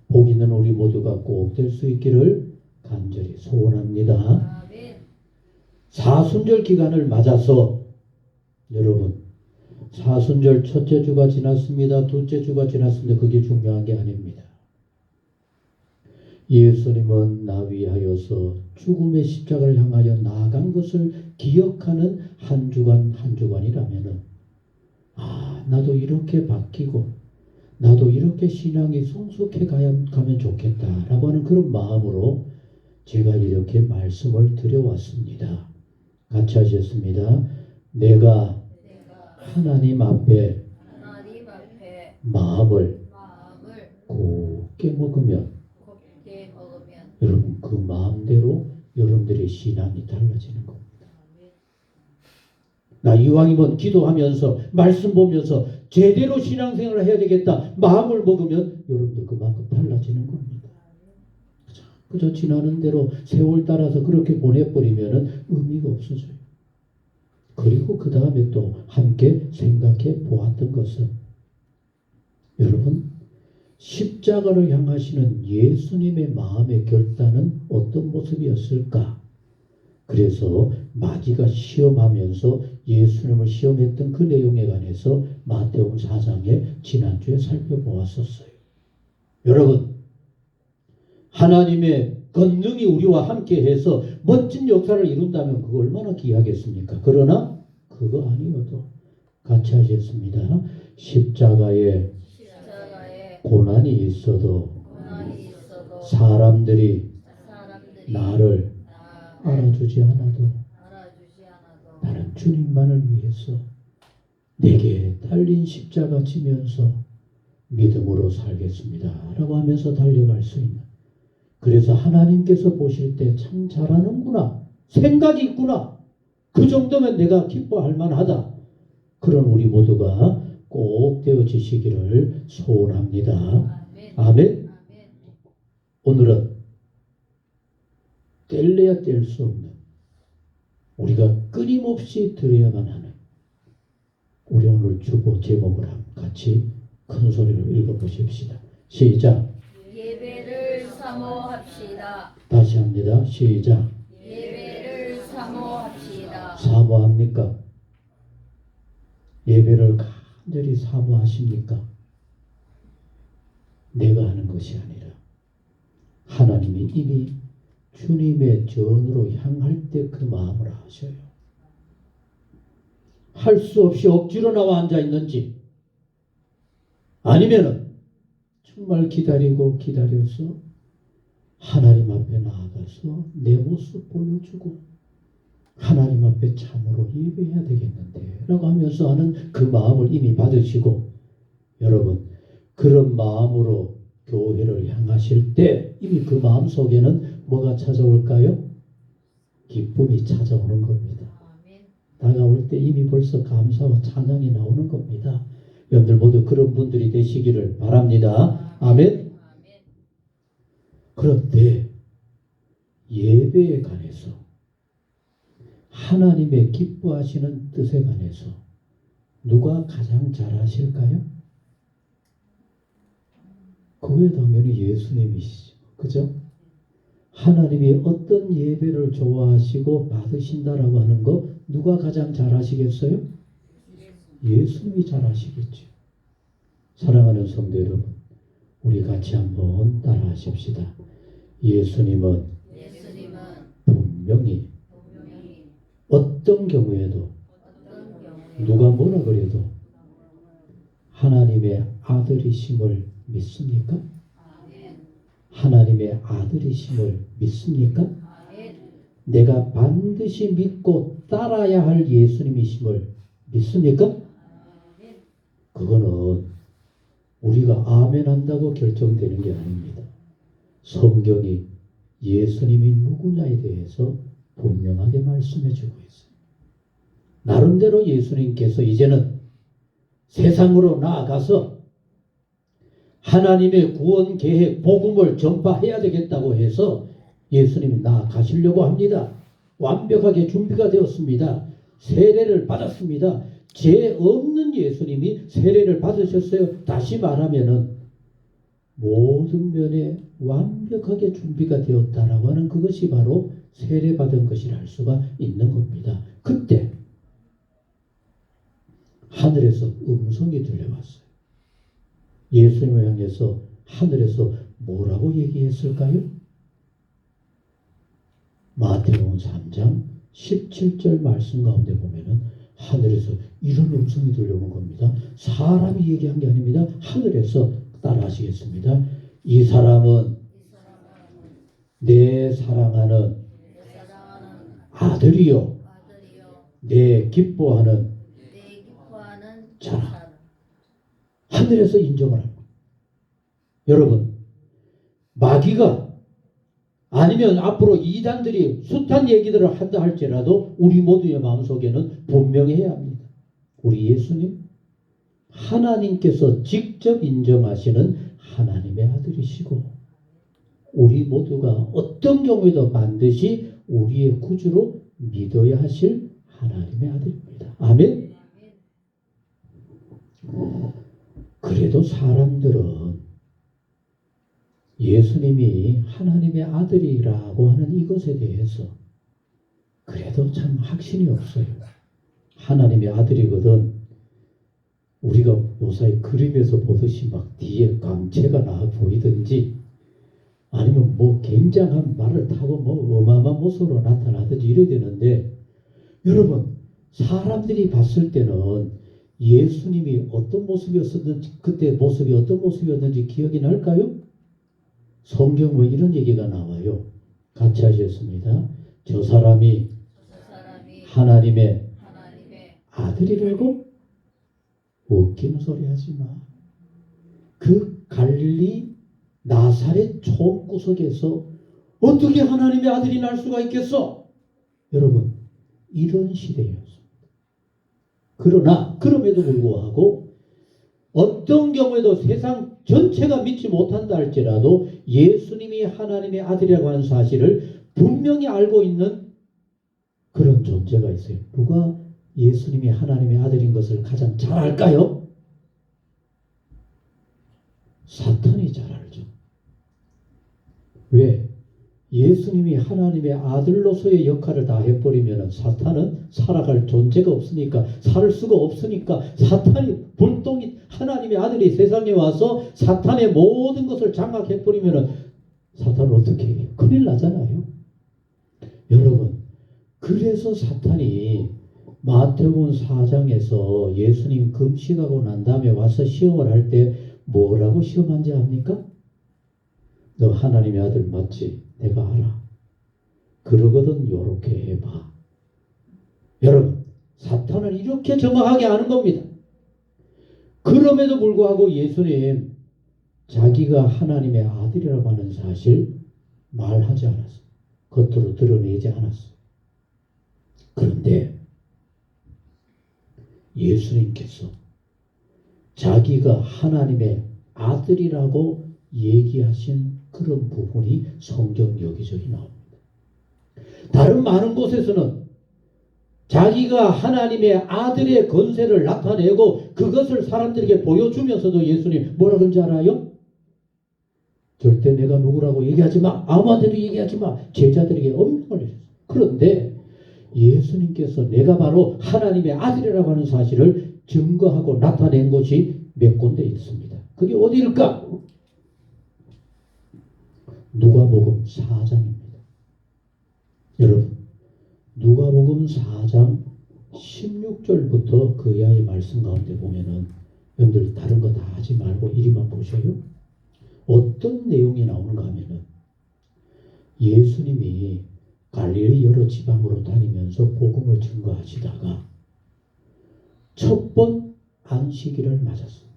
복 있는 우리 모두가 꼭 될 수 있기를 간절히 소원합니다. 사순절 기간을 맞아서 여러분 사순절 첫째 주가 지났습니다. 둘째 주가 지났습니다. 그게 중요한 게 아닙니다. 예수님은 나위하여서 죽음의 십자가를 향하여 나아간 것을 기억하는 한 주간 한 주간이라면은 나도 이렇게 바뀌고 나도 이렇게 신앙이 성숙해 가면 좋겠다라고 하는 그런 마음으로 제가 이렇게 말씀을 드려왔습니다. 같이 하셨습니다. 내가 하나님 앞에 마음을 곱게 먹으면 여러분 그 마음대로 여러분들의 신앙이 달라지는 겁니다. 나 이왕이면 기도하면서 말씀 보면서 제대로 신앙생활을 해야 되겠다 마음을 먹으면 여러분들 그만큼 달라지는 겁니다. 그저 지나는 대로 세월 따라서 그렇게 보내버리면 의미가 없어져요. 그리고 그 다음에 또 함께 생각해 보았던 것은 여러분 십자가를 향하시는 예수님의 마음의 결단은 어떤 모습이었을까? 그래서 마귀가 시험하면서 예수님을 시험했던 그 내용에 관해서 마태복음 4장에 지난주에 살펴보았었어요. 여러분 하나님의 권능이 우리와 함께해서 멋진 역사를 이룬다면 그거 얼마나 귀하겠습니까? 그러나 그거 아니어도 같이 하셨습니다. 십자가에 고난이 있어도 사람들이 나를 알아주지 않아도 나는 주님만을 위해서 내게 달린 십자가 지면서 믿음으로 살겠습니다 라고 하면서 달려갈 수 있는, 그래서 하나님께서 보실 때 참 잘하는구나, 생각이 있구나, 그 정도면 내가 기뻐할 만하다, 그런 우리 모두가 꼭 되어지시기를 소원합니다. 아멘. 오늘은 뗄래야 뗄 수 없는, 우리가 끊임없이 들어야만 하는, 우리 오늘 주보 제목을 같이 큰 소리로 읽어보십시다. 시작. 예배를 사모합시다. 다시 합니다. 시작. 예배를 사모합시다. 사모합니까? 예배를 간절히 사모하십니까? 내가 하는 것이 아니라 하나님이 이미 주님의 전으로 향할 때 그 마음을 하셔요. 할 수 없이 억지로 나와 앉아 있는지, 아니면은 정말 기다리고 기다려서 하나님 앞에 나아가서 내 모습 보여주고 하나님 앞에 참으로 예배해야 되겠는데 라고 하면서 하는 그 마음을 이미 받으시고, 여러분 그런 마음으로 교회를 향하실 때 이미 그 마음 속에는 뭐가 찾아올까요? 기쁨이 찾아오는 겁니다. 다가올 때 이미 벌써 감사와 찬양이 나오는 겁니다. 여러분들 모두 그런 분들이 되시기를 바랍니다. 아멘. 그런데 예배에 관해서 하나님의 기뻐하시는 뜻에 관해서 누가 가장 잘 아실까요? 그게 당연히 예수님이시죠. 그죠? 하나님이 어떤 예배를 좋아하시고 받으신다라고 하는 거 누가 가장 잘 아시겠어요? 예수님이 잘 아시겠죠. 사랑하는 성도 여러분, 우리 같이 한번 따라 하십시다. 예수님은 분명히 어떤 경우에도 누가 뭐라 그래도 하나님의 아들이심을 믿습니까? 하나님의 아들이심을 믿습니까? 내가 반드시 믿고 따라야 할 예수님이심을 믿습니까? 그거는 우리가 아멘 한다고 결정되는 게 아닙니다. 성경이 예수님이 누구냐에 대해서 분명하게 말씀해 주고 있어요. 나름대로 예수님께서 이제는 세상으로 나아가서 하나님의 구원 계획 복음을 전파해야 되겠다고 해서 예수님이 나아가시려고 합니다. 완벽하게 준비가 되었습니다. 세례를 받았습니다. 죄 없는 예수님이 세례를 받으셨어요. 다시 말하면은 모든 면에 완벽하게 준비가 되었다라고 하는 그것이 바로 세례받은 것이라 할 수가 있는 겁니다. 그때 하늘에서 음성이 들려왔어요. 예수님을 향해서 하늘에서 뭐라고 얘기했을까요? 마태복음 3장 17절 말씀 가운데 보면은 하늘에서 이런 음성이 들려오는 겁니다. 사람이 얘기한 게 아닙니다. 하늘에서 따라하시겠습니다. 이 사람은 내 사랑하는 아들이요 내 기뻐하는 자라. 하늘에서 인정을 합니다. 여러분 마귀가 아니면 앞으로 이단들이 숱한 얘기들을 한다 할지라도 우리 모두의 마음속에는 분명히 해야 합니다. 우리 예수님 하나님께서 직접 인정하시는 하나님의 아들이시고 우리 모두가 어떤 경우에도 반드시 우리의 구주로 믿어야 하실 하나님의 아들입니다. 아멘. 그래도 사람들은 예수님이 하나님의 아들이라고 하는 이것에 대해서 그래도 참 확신이 없어요. 하나님의 아들이거든. 우리가 요사이 그림에서 보듯이 막 뒤에 광채가 나 보이든지 아니면 뭐 굉장한 말을 타고 뭐 어마어마한 모습으로 나타나든지 이래야 되는데, 여러분 사람들이 봤을 때는 예수님이 어떤 모습이었었는지, 그때 모습이 어떤 모습이었는지 기억이 날까요? 성경 뭐 이런 얘기가 나와요. 같이 하셨습니다. 저 사람이 하나님의 아들이라고? 웃기는 소리 하지 마. 그 갈릴리 나사렛 총구석에서 어떻게 하나님의 아들이 날 수가 있겠어? 여러분, 이런 시대였습니다. 그러나 그럼에도 불구하고 어떤 경우에도 세상 전체가 믿지 못한다 할지라도 예수님이 하나님의 아들이라고 하는 사실을 분명히 알고 있는 그런 존재가 있어요. 누가 예수님이 하나님의 아들인 것을 가장 잘 알까요? 사탄이 잘 알죠. 왜? 예수님이 하나님의 아들로서의 역할을 다 해버리면 사탄은 살아갈 존재가 없으니까, 살 수가 없으니까, 사탄이 불똥이 하나님의 아들이 세상에 와서 사탄의 모든 것을 장악해버리면 사탄은 어떻게 해요? 큰일 나잖아요. 여러분, 그래서 사탄이 마태복음 4장에서 예수님 금식하고 난 다음에 와서 시험을 할 때 뭐라고 시험한지 압니까? 너 하나님의 아들 맞지? 내가 알아. 그러거든 요렇게 해봐. 여러분, 사탄은 이렇게 정확하게 아는 겁니다. 그럼에도 불구하고 예수님 자기가 하나님의 아들이라고 하는 사실 말하지 않았어요. 겉으로 드러내지 않았어요. 그런데 예수님께서 자기가 하나님의 아들이라고 얘기하신 그런 부분이 성경 여기저기 나옵니다. 다른 많은 곳에서는 자기가 하나님의 아들의 권세를 나타내고 그것을 사람들에게 보여주면서도 예수님 뭐라 그런지 알아요? 절대 내가 누구라고 얘기하지 마. 아무한테도 얘기하지 마. 제자들에게 엄명을 내렸어요. 그런데 예수님께서 내가 바로 하나님의 아들이라고 하는 사실을 증거하고 나타낸 곳이 몇 군데 있습니다. 그게 어디일까? 누가복음 4장입니다. 여러분, 누가복음 4장 16절부터 그 이하의 말씀 가운데 보면은 여러분들 다른 거 다 하지 말고 이리만 보셔요. 어떤 내용이 나오는가 하면은 예수님이 갈릴리 여러 지방으로 다니면서 복음을 증거하시다가 첫 번 안식일을 맞았어요.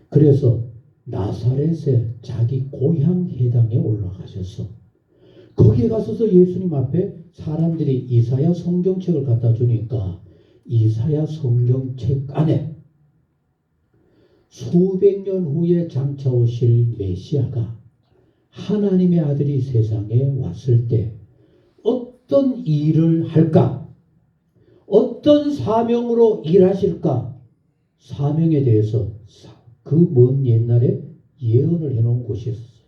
그래서 나사렛에 자기 고향 회당에 올라가셔서 거기에 가서서 예수님 앞에 사람들이 이사야 성경책을 갖다 주니까 이사야 성경책 안에 수백 년 후에 장차 오실 메시아가 하나님의 아들이 세상에 왔을 때 어떤 일을 할까? 어떤 사명으로 일하실까? 사명에 대해서 그 먼 옛날에 예언을 해놓은 곳이 있었어요.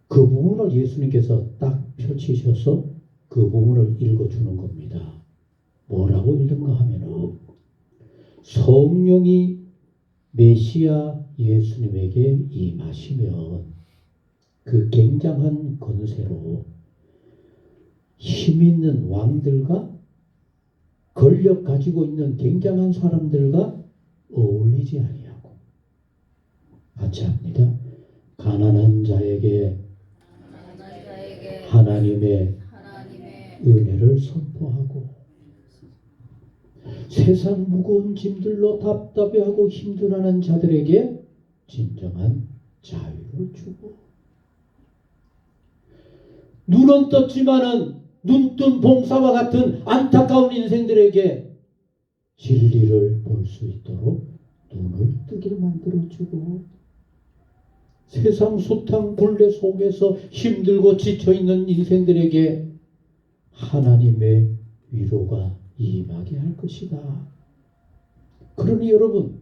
그 부분을 예수님께서 딱 펼치셔서 그 부분을 읽어주는 겁니다. 뭐라고 읽는가 하면은 성령이 메시아 예수님에게 임하시면 그 굉장한 권세로 힘있는 왕들과 권력 가지고 있는 굉장한 사람들과 어울리지 아니하고 같이 합니다. 가난한 자에게 하나님의 은혜를 선포하고 세상 무거운 짐들로 답답해하고 힘들어하는 자들에게 진정한 자유를 주고 눈은 떴지만은 눈뜬 봉사와 같은 안타까운 인생들에게 진리를 볼 수 있도록 눈을 뜨게 만들어주고 세상 수탕 굴레 속에서 힘들고 지쳐있는 인생들에게 하나님의 위로가 임하게 할 것이다. 그러니 여러분,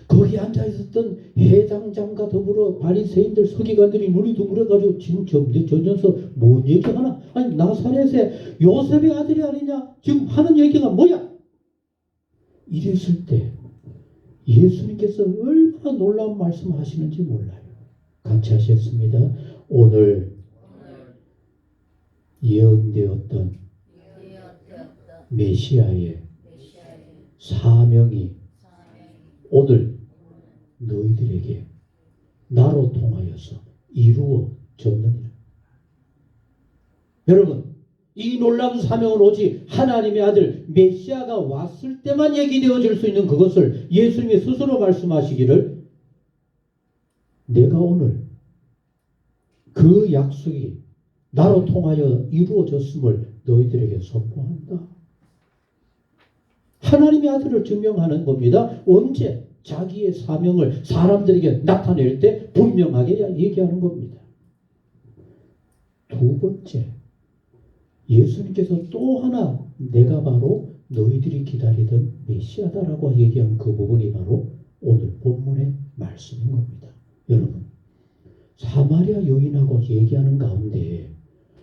거기 앉아 있었던 회장장과 더불어 바리새인들 서기관들이 눈이 둥그래가지고 지금 저 녀석 뭔 얘기하나? 아니 나사렛의 요셉의 아들이 아니냐? 지금 하는 얘기가 뭐야? 이랬을 때 예수님께서 얼마나 놀라운 말씀하시는지 몰라요. 같이 하셨습니다. 오늘 예언되었던 메시아의 사명이 오늘 너희들에게 나로 통하여서 이루어졌느니라. 여러분, 이 놀라운 사명은 오직 하나님의 아들 메시아가 왔을 때만 얘기되어질 수 있는 그것을 예수님이 스스로 말씀하시기를 내가 오늘 그 약속이 나로 통하여 이루어졌음을 너희들에게 선포한다. 하나님의 아들을 증명하는 겁니다. 언제? 자기의 사명을 사람들에게 나타낼 때 분명하게 얘기하는 겁니다. 두 번째, 예수님께서 또 하나 내가 바로 너희들이 기다리던 메시아다라고 얘기한 그 부분이 바로 오늘 본문의 말씀인 겁니다. 여러분, 사마리아 여인하고 얘기하는 가운데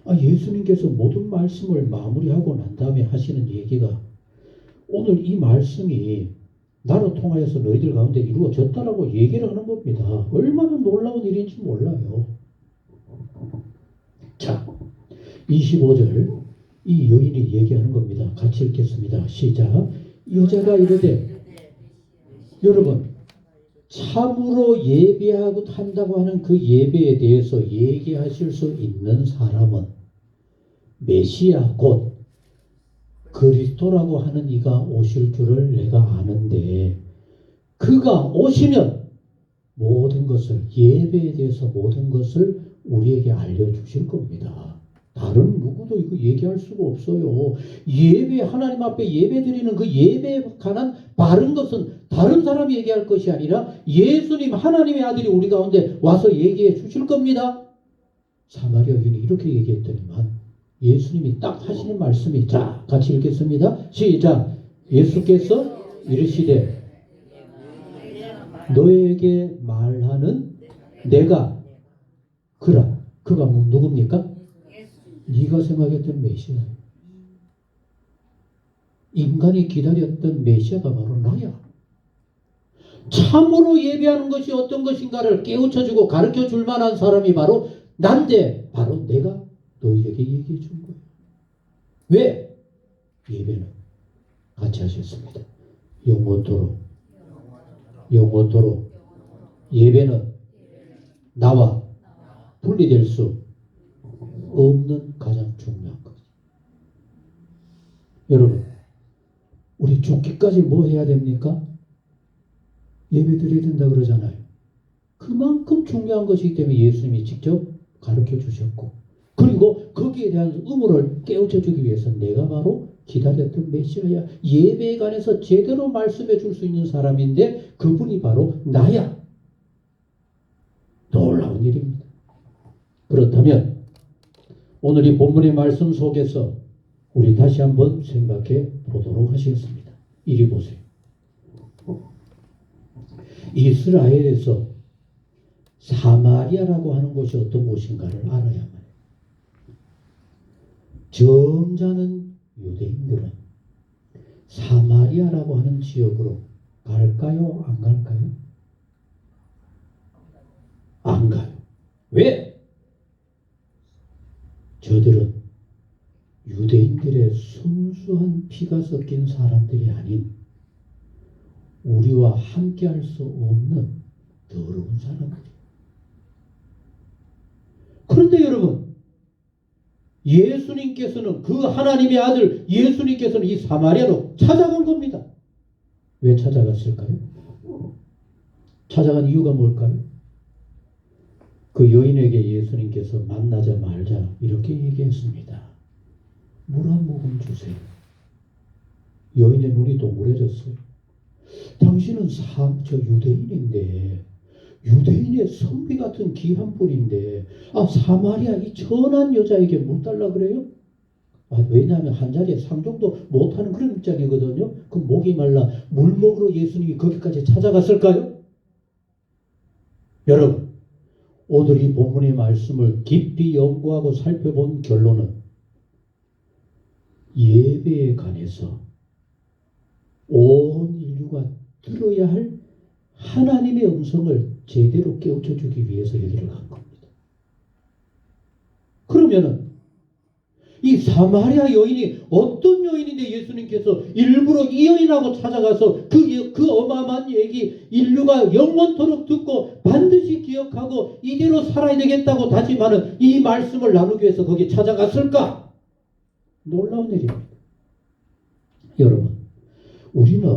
예수님께서 모든 말씀을 마무리하고 난 다음에 하시는 얘기가 오늘 이 말씀이 나로 통하여서 너희들 가운데 이루어졌다라고 얘기를 하는 겁니다. 얼마나 놀라운 일인지 몰라요. 자, 25절 이 여인이 얘기하는 겁니다. 같이 읽겠습니다. 시작. 여자가 이르되 여러분 참으로 예배하고 한다고 하는 그 예배에 대해서 얘기하실 수 있는 사람은 메시아 곧 그리스도라고 하는 이가 오실 줄을 내가 아는데 그가 오시면 모든 것을 예배에 대해서 모든 것을 우리에게 알려주실 겁니다. 다른 누구도 이거 얘기할 수가 없어요. 예배 하나님 앞에 예배 드리는 그 예배에 관한 바른 것은 다른 사람이 얘기할 것이 아니라 예수님 하나님의 아들이 우리 가운데 와서 얘기해 주실 겁니다. 사마리아 여인이 이렇게 얘기했더니만 예수님이 딱 하시는 말씀이 자 같이 읽겠습니다. 시작. 예수께서 이르시되 너에게 말하는 내가 그라. 그가 누굽니까? 네가 생각했던 메시아. 인간이 기다렸던 메시아가 바로 나야. 참으로 예배하는 것이 어떤 것인가를 깨우쳐주고 가르쳐줄 만한 사람이 바로 난데 바로 내가 너희에게 얘기해 준 거예요. 왜? 예배는 같이 하셨습니다. 영원토록 예배는 나와 분리될 수 없는 가장 중요한 것. 여러분, 우리 죽기까지 뭐 해야 됩니까? 예배 드려야 된다 그러잖아요. 그만큼 중요한 것이기 때문에 예수님이 직접 가르쳐 주셨고, 그리고 거기에 대한 의무를 깨우쳐 주기 위해서 내가 바로 기다렸던 메시아야. 예배에 관해서 제대로 말씀해 줄 수 있는 사람인데 그분이 바로 나야. 놀라운 일입니다. 그렇다면 오늘 이 본문의 말씀 속에서 우리 다시 한번 생각해 보도록 하시겠습니다. 이리 보세요. 이스라엘에서 사마리아라고 하는 곳이 어떤 곳인가를 알아야만 해요. 점잖은 유대인들은 사마리아라고 하는 지역으로 갈까요? 안 갈까요? 안 가요. 왜? 저들은 유대인들의 순수한 피가 섞인 사람들이 아닌 우리와 함께 할 수 없는 더러운 사람들이에요. 그런데 여러분, 예수님께서는 그 하나님의 아들 예수님께서는 이 사마리아로 찾아간 겁니다. 왜 찾아갔을까요? 찾아간 이유가 뭘까요? 그 여인에게 예수님께서 만나자 말자 이렇게 얘기했습니다. 물 한 모금 주세요. 여인의 눈이 동그래졌어요. 당신은 유대인인데 유대인의 선비 같은 귀한 분인데 사마리아 이 천한 여자에게 물 달라 그래요? 왜냐하면 한 자리에 상종도 못하는 그런 입장이거든요. 그럼 목이 말라 물 먹으러 예수님이 거기까지 찾아갔을까요? 여러분, 오늘 이 본문의 말씀을 깊이 연구하고 살펴본 결론은 예배에 관해서 온 인류가 들어야 할 하나님의 음성을 제대로 깨우쳐 주기 위해서 여기를 간 겁니다. 그러면은 이 사마리아 여인이 어떤 여인인데 예수님께서 일부러 이 여인하고 찾아가서 그 어마어마한 얘기 인류가 영원토록 듣고 반드시 기억하고 이대로 살아야 되겠다고 다짐하는 이 말씀을 나누기 위해서 거기 찾아갔을까? 놀라운 일입니다. 여러분, 우리는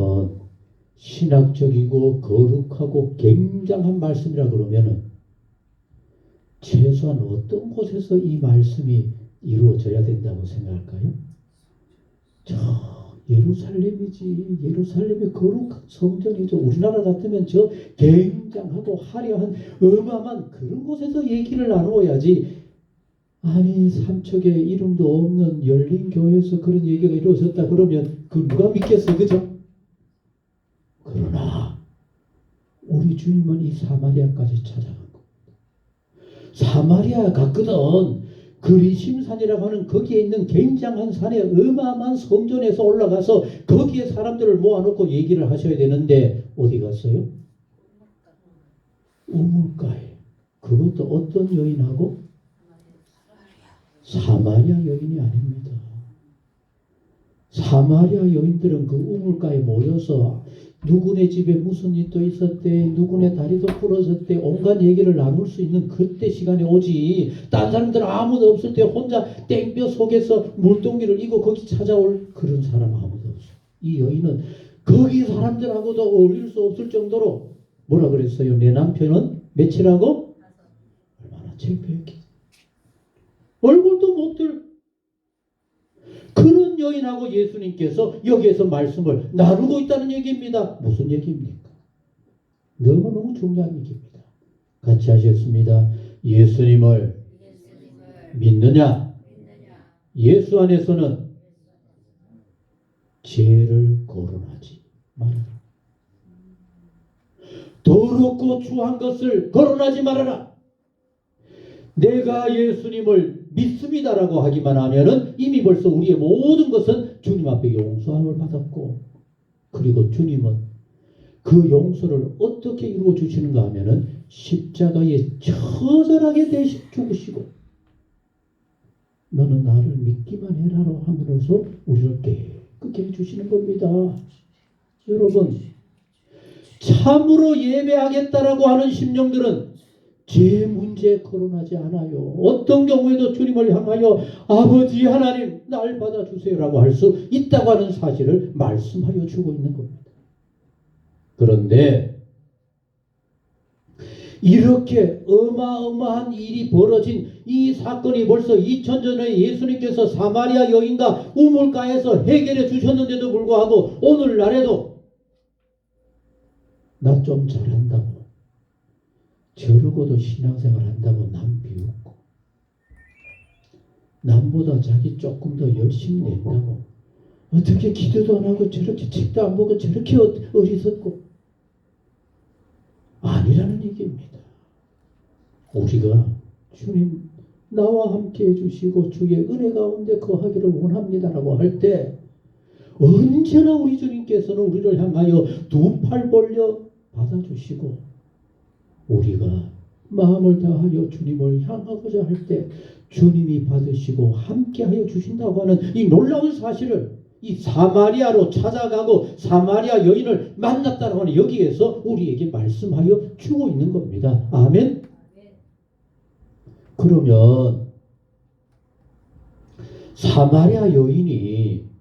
신학적이고 거룩하고 굉장한 말씀이라 그러면은 최소한 어떤 곳에서 이 말씀이 이루어져야 된다고 생각할까요? 저 예루살렘이지. 예루살렘이 거룩한 성전이죠. 우리나라 같으면 저 굉장하고 화려한 어마어마한 그런 곳에서 얘기를 나누어야지. 아니 삼척에 이름도 없는 열린 교회에서 그런 얘기가 이루어졌다 그러면 그 누가 믿겠어요? 그죠? 그러나 우리 주님은 이 사마리아까지 찾아간 겁니다. 사마리아 갔거든. 그리심산이라고 하는 거기에 있는 굉장한 산에 어마어마한 성전에서 올라가서 거기에 사람들을 모아놓고 얘기를 하셔야 되는데 어디 갔어요? 우물가에. 그것도 어떤 여인하고? 사마리아 여인이 아닙니다. 사마리아 여인들은 그 우물가에 모여서 누구네 집에 무슨 일도 있었대, 누구네 다리도 부러졌대, 온갖 얘기를 나눌 수 있는 그때 시간이 오지. 딴 사람들 아무도 없을 때 혼자 땡볕 속에서 물동기를 이고 거기 찾아올 그런 사람 아무도 없어. 이 여인은 거기 사람들하고도 어울릴 수 없을 정도로 뭐라 그랬어요? 내 남편은 며칠하고? 얼마나 창피했겠어. 얼굴도 못 들. 그런 여인하고 예수님께서 여기에서 말씀을 나누고 있다는 얘기입니다. 무슨 얘기입니까? 너무너무 중요한 얘기입니다. 같이 하셨습니다. 예수님을 믿느냐? 예수 안에서는 죄를 거론하지 말아라. 더럽고 추한 것을 거론하지 말아라. 내가 예수님을 믿습니다라고 하기만 하면은 이미 벌써 우리의 모든 것은 주님 앞에 용서함을 받았고, 그리고 주님은 그 용서를 어떻게 이루어 주시는가 하면은 십자가에 처절하게 대신 죽으시고 너는 나를 믿기만 해라로 하면서 우리를 깨끗게 해주시는 겁니다. 여러분, 참으로 예배하겠다라고 하는 심령들은 죄 문제 거론하지 않아요. 어떤 경우에도 주님을 향하여 아버지 하나님 날 받아주세요라고 할 수 있다고 하는 사실을 말씀하여 주고 있는 겁니다. 그런데 이렇게 어마어마한 일이 벌어진 이 사건이 벌써 2000년 전에 예수님께서 사마리아 여인과 우물가에서 해결해 주셨는데도 불구하고 오늘날에도 나 좀 잘한다고, 저러고도 신앙생활 한다고 남 비웃고, 남보다 자기 조금 더 열심히 낸다고, 어떻게 기도도 안 하고 저렇게 책도 안 보고 저렇게 어리석고, 아니라는 얘기입니다. 우리가 주님 나와 함께 해주시고 주의 은혜 가운데 거하기를 원합니다라고 할 때 언제나 우리 주님께서는 우리를 향하여 두 팔 벌려 받아주시고, 우리가 마음을 다하여 주님을 향하고자 할 때 주님이 받으시고 함께하여 주신다고 하는 이 놀라운 사실을 이 사마리아로 찾아가고 사마리아 여인을 만났다는 하는 여기에서 우리에게 말씀하여 주고 있는 겁니다. 아멘. 그러면 사마리아 여인이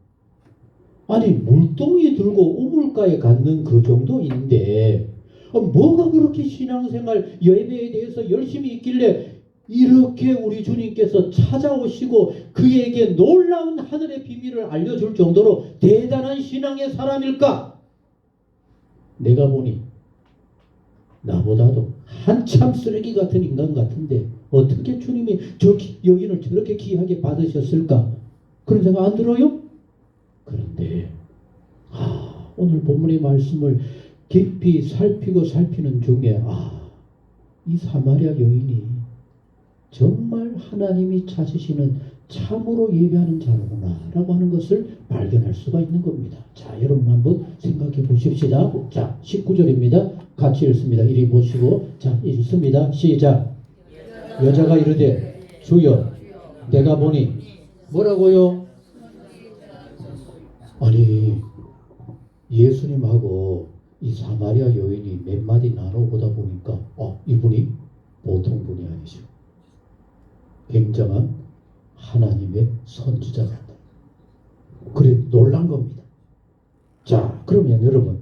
아니 물동이 들고 우물가에 갔는 그 정도인데 뭐가 그렇게 신앙생활 예배에 대해서 열심히 있길래 이렇게 우리 주님께서 찾아오시고 그에게 놀라운 하늘의 비밀을 알려줄 정도로 대단한 신앙의 사람일까? 내가 보니 나보다도 한참 쓰레기 같은 인간 같은데 어떻게 주님이 저 여인을 저렇게 귀하게 받으셨을까? 그런 생각 안 들어요? 그런데 오늘 본문의 말씀을 깊이 살피는 중에 이 사마리아 여인이 정말 하나님이 찾으시는 참으로 예배하는 자로구나 라고 하는 것을 발견할 수가 있는 겁니다. 자, 여러분 한번 생각해 보십시다. 자, 19절입니다. 같이 읽습니다. 이리 보시고, 자, 읽습니다. 시작. 여자가 이르되 주여 내가 보니 뭐라고요? 아니, 예수님하고 이 사마리아 여인이 몇 마디 나눠보다 보니까 이분이 보통 분이 아니죠. 굉장한 하나님의 선지자 같다. 그래 놀란 겁니다. 자, 그러면 여러분,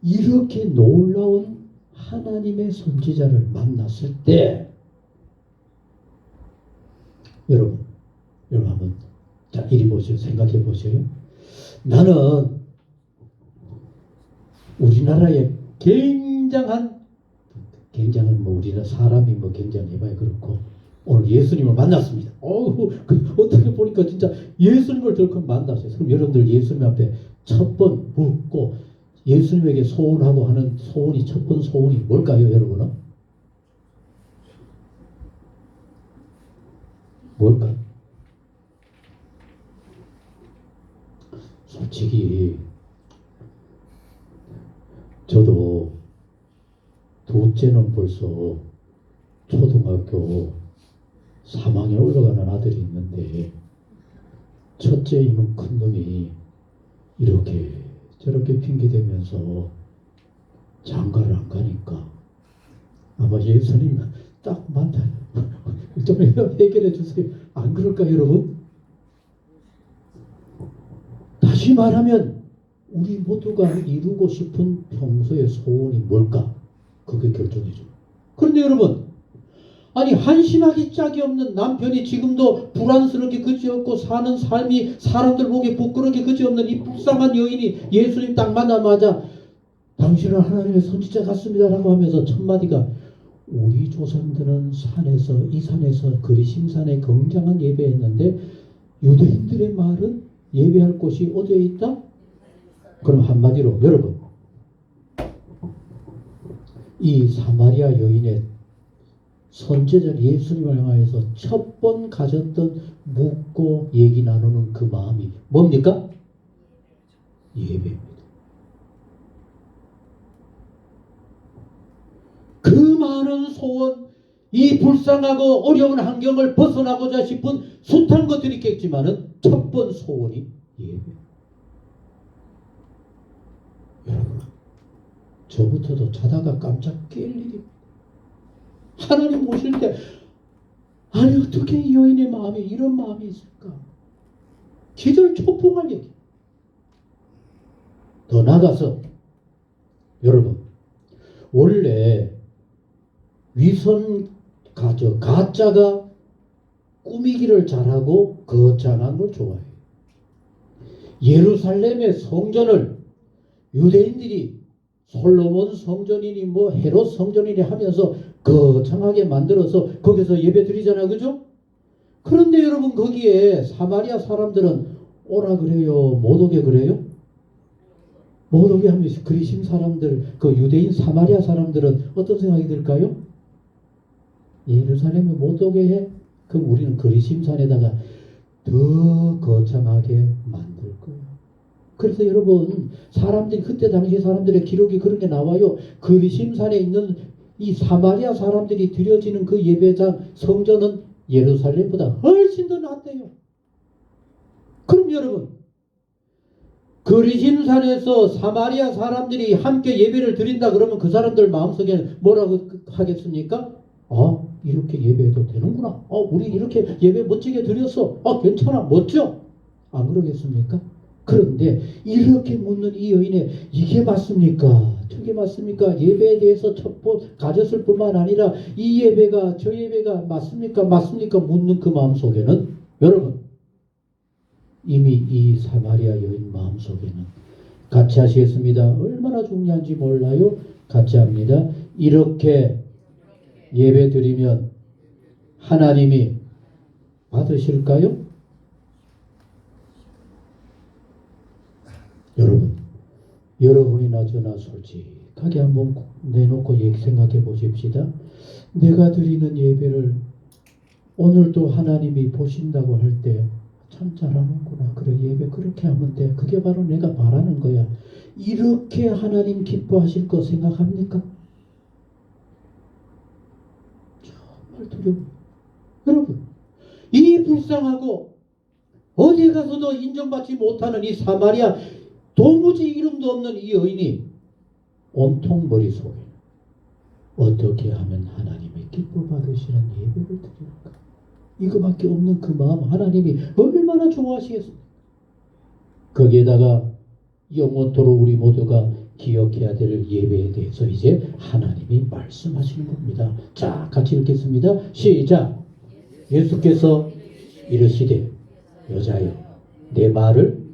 이렇게 놀라운 하나님의 선지자를 만났을 때 여러분 한번 자 이리 보세요. 생각해 보세요. 나는 우리나라에 굉장한 뭐 우리나라 사람이 뭐 굉장해봐야 그렇고 오늘 예수님을 만났습니다. 어떻게 보니까 진짜 예수님을 덜컥 만났어요. 그럼 여러분들 예수님 앞에 첫 번 묻고 예수님에게 소원하고 하는 소원이 첫 번 소원이 뭘까요, 여러분은? 뭘까? 솔직히 저도 둘째는 벌써 초등학교 3학년 올라가는 아들이 있는데 첫째 이놈 큰 놈이 이렇게 저렇게 핑계대면서 장가를 안 가니까 아마 예수님 딱 만나 좀 해결해 주세요. 안 그럴까 여러분? 다시 말하면 우리 모두가 이루고 싶은 평소의 소원이 뭘까? 그게 결정해 줘. 그런데 여러분, 아니 한심하기 짝이 없는 남편이 지금도 불안스럽게 그지없고 사는 삶이 사람들 보기에 부끄럽게 그지없는 이 불쌍한 여인이 예수님 딱 만나자마자 당신은 하나님의 선지자 같습니다 라고 하면서 첫 마디가 우리 조상들은 이 산에서 그리심산에 굉장한 예배했는데 유대인들의 말은 예배할 곳이 어디에 있다? 그럼 한마디로 여러분, 이 사마리아 여인의 선지자 예수님을 향하여서 첫 번 가졌던 묻고 얘기 나누는 그 마음이 뭡니까? 예배입니다. 그 많은 소원, 이 불쌍하고 어려운 환경을 벗어나고자 싶은 숱한 것들이 있겠지만은 첫 번 소원이 예배. 여러분, 저부터도 자다가 깜짝 깰 일이 하나님 보실 때 아니 어떻게 이 여인의 마음에 이런 마음이 있을까? 기절초풍할 얘기. 더 나아가서 여러분, 원래 가짜가 꾸미기를 잘하고 거창한 걸 좋아해요. 예루살렘의 성전을 유대인들이 솔로몬 성전이니 뭐 헤롯 성전이니 하면서 거창하게 만들어서 거기서 예배 드리잖아요. 그죠? 그런데 여러분 거기에 사마리아 사람들은 오라 그래요? 못 오게 그래요? 못 오게 하면 그리심 사람들, 그 유대인 사마리아 사람들은 어떤 생각이 들까요? 예루살렘에 못 오게 해? 그럼 우리는 그리심산에다가 더 거창하게 만들 거야. 그래서 여러분 사람들이 그때 당시 사람들의 기록이 그런 게 나와요. 그리심산에 있는 이 사마리아 사람들이 드려지는 그 예배장 성전은 예루살렘보다 훨씬 더 낫대요. 그럼 여러분 그리심산에서 사마리아 사람들이 함께 예배를 드린다 그러면 그 사람들 마음속에는 뭐라고 하겠습니까? 이렇게 예배해도 되는구나. 우리 이렇게 예배 멋지게 드렸어. 괜찮아. 멋져. 안 그러겠습니까? 그런데 이렇게 묻는 이 여인의 이게 맞습니까? 저게 맞습니까? 예배에 대해서 가졌을 뿐만 아니라 이 예배가 저 예배가 맞습니까? 묻는 그 마음속에는 여러분 이미 이 사마리아 여인 마음속에는 같이 하시겠습니다. 얼마나 중요한지 몰라요? 같이 합니다. 이렇게 예배 드리면 하나님이 받으실까요? 여러분, 여러분이나 저나 솔직하게 한번 내놓고 생각해 보십시다. 내가 드리는 예배를 오늘도 하나님이 보신다고 할 때 참 잘하는구나. 그래, 예배 그렇게 하면 돼. 그게 바로 내가 바라는 거야. 이렇게 하나님 기뻐하실 거 생각합니까? 정말 두려워요. 여러분, 이 불쌍하고 어디 가서도 인정받지 못하는 이 사마리아, 도무지 이름도 없는 이 여인이 온통 머릿속에 어떻게 하면 하나님이 기뻐 받으시는 예배를 드릴까? 이거밖에 없는 그 마음, 하나님이 얼마나 좋아하시겠습니까? 거기에다가 영원토록 우리 모두가 기억해야 될 예배에 대해서 이제 하나님이 말씀하시는 겁니다. 자, 같이 읽겠습니다. 시작. 예수께서 이르시되 여자여 내 말을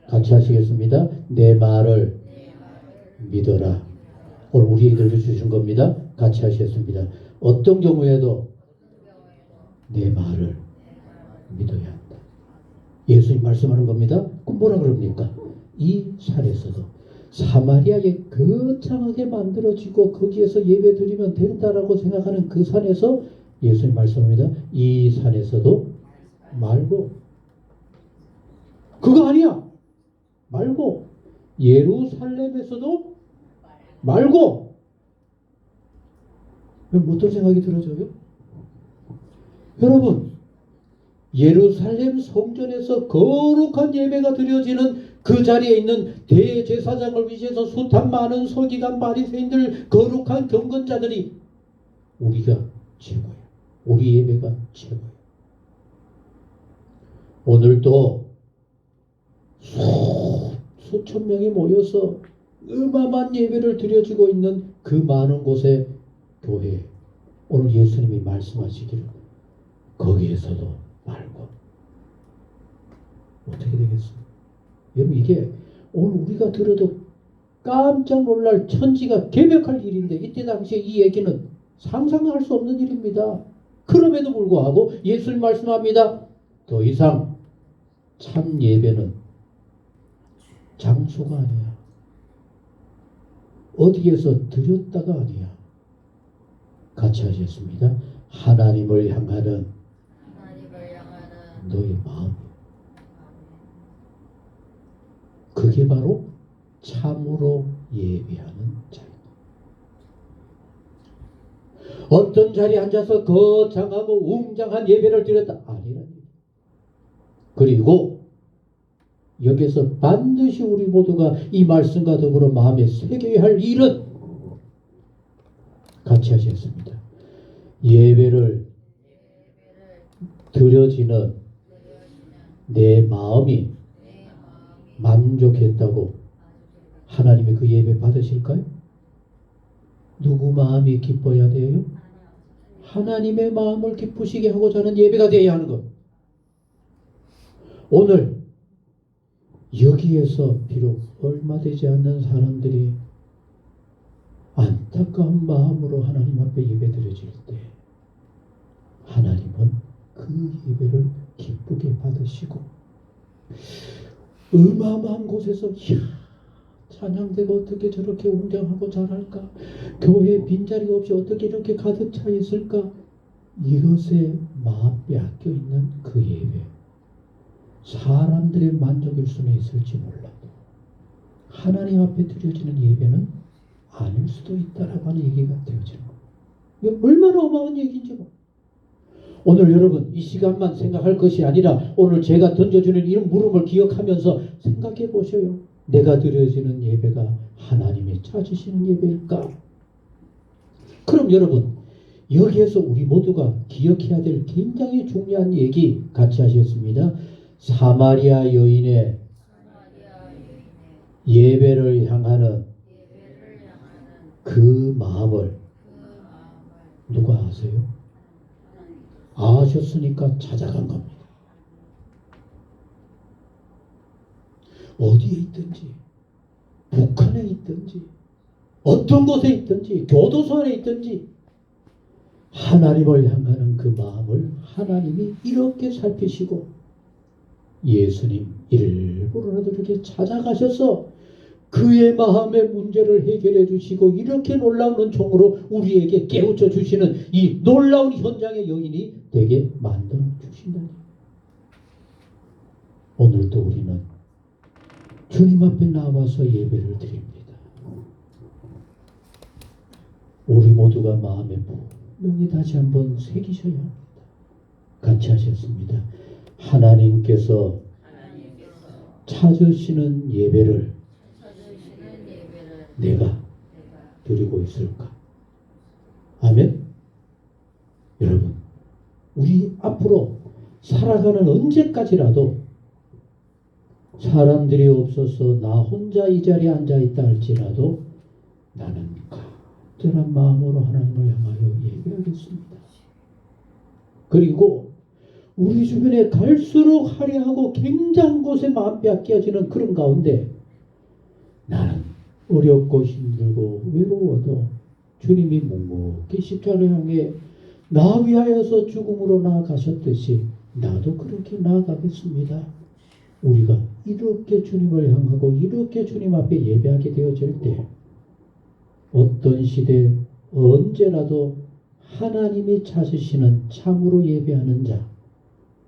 같이 하시겠습니다. 내 말을 믿어라. 오늘 우리에게 주신 겁니다. 같이 하시겠습니다. 어떤 경우에도 내 말을 믿어야 한다. 예수님 말씀하는 겁니다. 그럼 뭐라 그럽니까? 이 산에서도 사마리아에 거창하게 만들어지고 거기에서 예배 드리면 된다라고 생각하는 그 산에서 예수님 말씀합니다. 이 산에서도 말고, 그거 아니야. 말고, 예루살렘에서도 말고. 그럼 어떤 생각이 들어져요? 여러분, 예루살렘 성전에서 거룩한 예배가 드려지는 그 자리에 있는 대제사장을 위시해서 숱한 많은 서기관 바리새인들, 거룩한 경건자들이 우리가 최고예요. 우리 예배가 최고예요. 오늘도 수천 명이 모여서 어마어마한 예배를 드려지고 있는 그 많은 곳의 교회, 오늘 예수님이 말씀하시기를 거기에서도 말고. 어떻게 되겠어요? 여러분, 이게 오늘 우리가 들어도 깜짝 놀랄 천지가 개벽할 일인데, 이때 당시에 이 얘기는 상상할 수 없는 일입니다. 그럼에도 불구하고 예수님 말씀합니다. 더 이상 참 예배는 장소가 아니야. 어디에서 드렸다가 아니야. 같이 하셨습니다. 하나님을 향하는 너의 마음, 그게 바로 참으로 예배하는 자입니다. 어떤 자리에 앉아서 거창하고 웅장한 예배를 드렸다 아니라, 그리고 여기서 반드시 우리 모두가 이 말씀과 더불어 마음에 새겨야 할 일은 같이 하셨습니다. 예배를 드려지는 내 마음이 만족했다고 하나님이 그 예배 받으실까요? 누구 마음이 기뻐야 돼요? 하나님의 마음을 기쁘시게 하고자 하는 예배가 되어야 하는 것. 오늘 여기에서 비록 얼마 되지 않는 사람들이 안타까운 마음으로 하나님 앞에 예배 드려질 때 하나님은 그 예배를 기쁘게 받으시고, 어마어마한 곳에서 찬양대가 어떻게 저렇게 웅장하고 잘할까, 교회에 빈자리가 없이 어떻게 이렇게 가득 차 있을까, 이것에 마음 빼앗겨 있는 그 예배, 사람들의 만족일 수는 있을지 몰라도 하나님 앞에 드려지는 예배는 아닐 수도 있다라고 하는 얘기가 되어지는 거예요. 이게 얼마나 어마어마한 얘기인지 뭐. 오늘 여러분 이 시간만 생각할 것이 아니라 오늘 제가 던져주는 이런 물음을 기억하면서 생각해 보셔요. 내가 드려지는 예배가 하나님이 찾으시는 예배일까? 그럼 여러분, 여기에서 우리 모두가 기억해야 될 굉장히 중요한 얘기 같이 하셨습니다. 사마리아 여인의 예배를 향하는 그 마음을 누가 아세요? 아셨으니까 찾아간 겁니다. 어디에 있든지, 북한에 있든지, 어떤 곳에 있든지, 교도소 안에 있든지, 하나님을 향하는 그 마음을 하나님이 이렇게 살피시고 예수님 일부러라도 이렇게 찾아가셔서 그의 마음의 문제를 해결해 주시고 이렇게 놀라운 은총으로 우리에게 깨우쳐 주시는 이 놀라운 현장의 여인이 되게 만들어 주신다. 오늘도 우리는 주님 앞에 나와서 예배를 드립니다. 우리 모두가 마음에 분명히 다시 한번 새기셔야 합니다. 같이 하셨습니다. 하나님께서 찾으시는 예배를 내가 드리고 있을까? 아멘. 여러분, 우리 앞으로 살아가는 언제까지라도 사람들이 없어서 나 혼자 이 자리에 앉아 있다 할지라도 나는 간절한 마음으로 하나님을 향하여 예배하겠습니다. 그리고 우리 주변에 갈수록 화려하고 굉장한 곳에 마음 빼앗겨지는 그런 가운데 나는 어렵고 힘들고 외로워도 주님이 묵묵히 십자가를 향해 나 위하여서 죽음으로 나아가셨듯이 나도 그렇게 나아가겠습니다. 우리가 이렇게 주님을 향하고 이렇게 주님 앞에 예배하게 되어질 때 어떤 시대 언제라도 하나님이 찾으시는 참으로 예배하는 자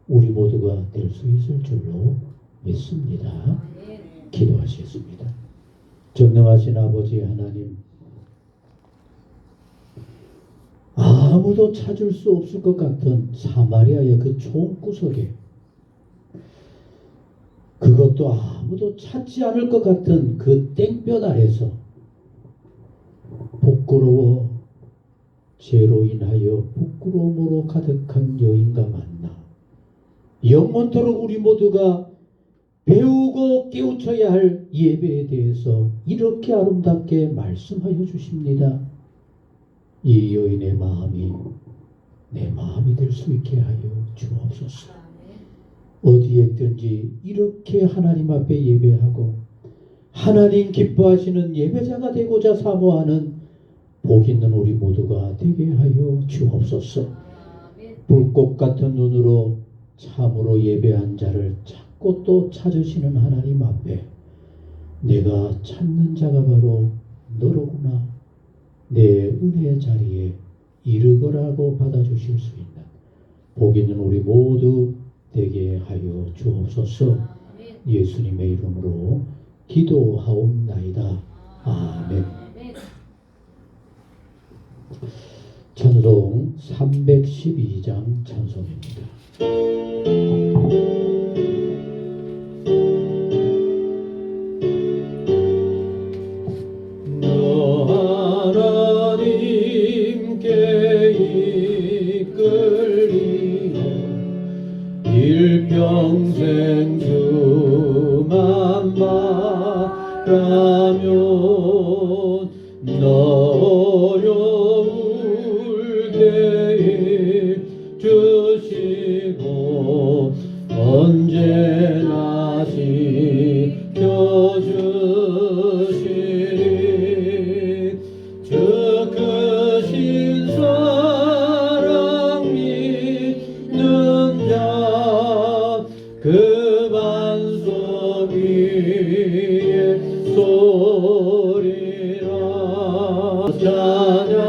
우리 모두가 될 수 있을 줄로 믿습니다. 기도하시겠습니다. 전능하신 아버지 하나님, 아무도 찾을 수 없을 것 같은 사마리아의 그 총구석에, 그것도 아무도 찾지 않을 것 같은 그 땡볕 아래서 부끄러워 죄로 인하여 부끄러움으로 가득한 여인과 만나 영원토록 우리 모두가 배우고 깨우쳐야 할 예배에 대해서 이렇게 아름답게 말씀하여 주십니다. 이 여인의 마음이 내 마음이 될 수 있게 하여 주옵소서. 어디에 있든지 이렇게 하나님 앞에 예배하고 하나님 기뻐하시는 예배자가 되고자 사모하는 복 있는 우리 모두가 되게 하여 주옵소서. 불꽃 같은 눈으로 참으로 예배한 자를 찾고 또 찾으시는 하나님 앞에 내가 찾는 자가 바로 너로구나, 내 은혜의 자리에 이르거라고 받아주실 수 있는 복 있는 우리 모두 되게 하여 주옵소서. 예수님의 이름으로 기도하옵나이다. 아멘. 찬송 312장 찬송입니다. 너 하나님께 이끌리어 일평생 주만 바라면 너 어려울 때에 주시고 언제나 지켜주시리. 주 크신 사랑 믿는 자 그 반석 위에 소리라 찬양하노니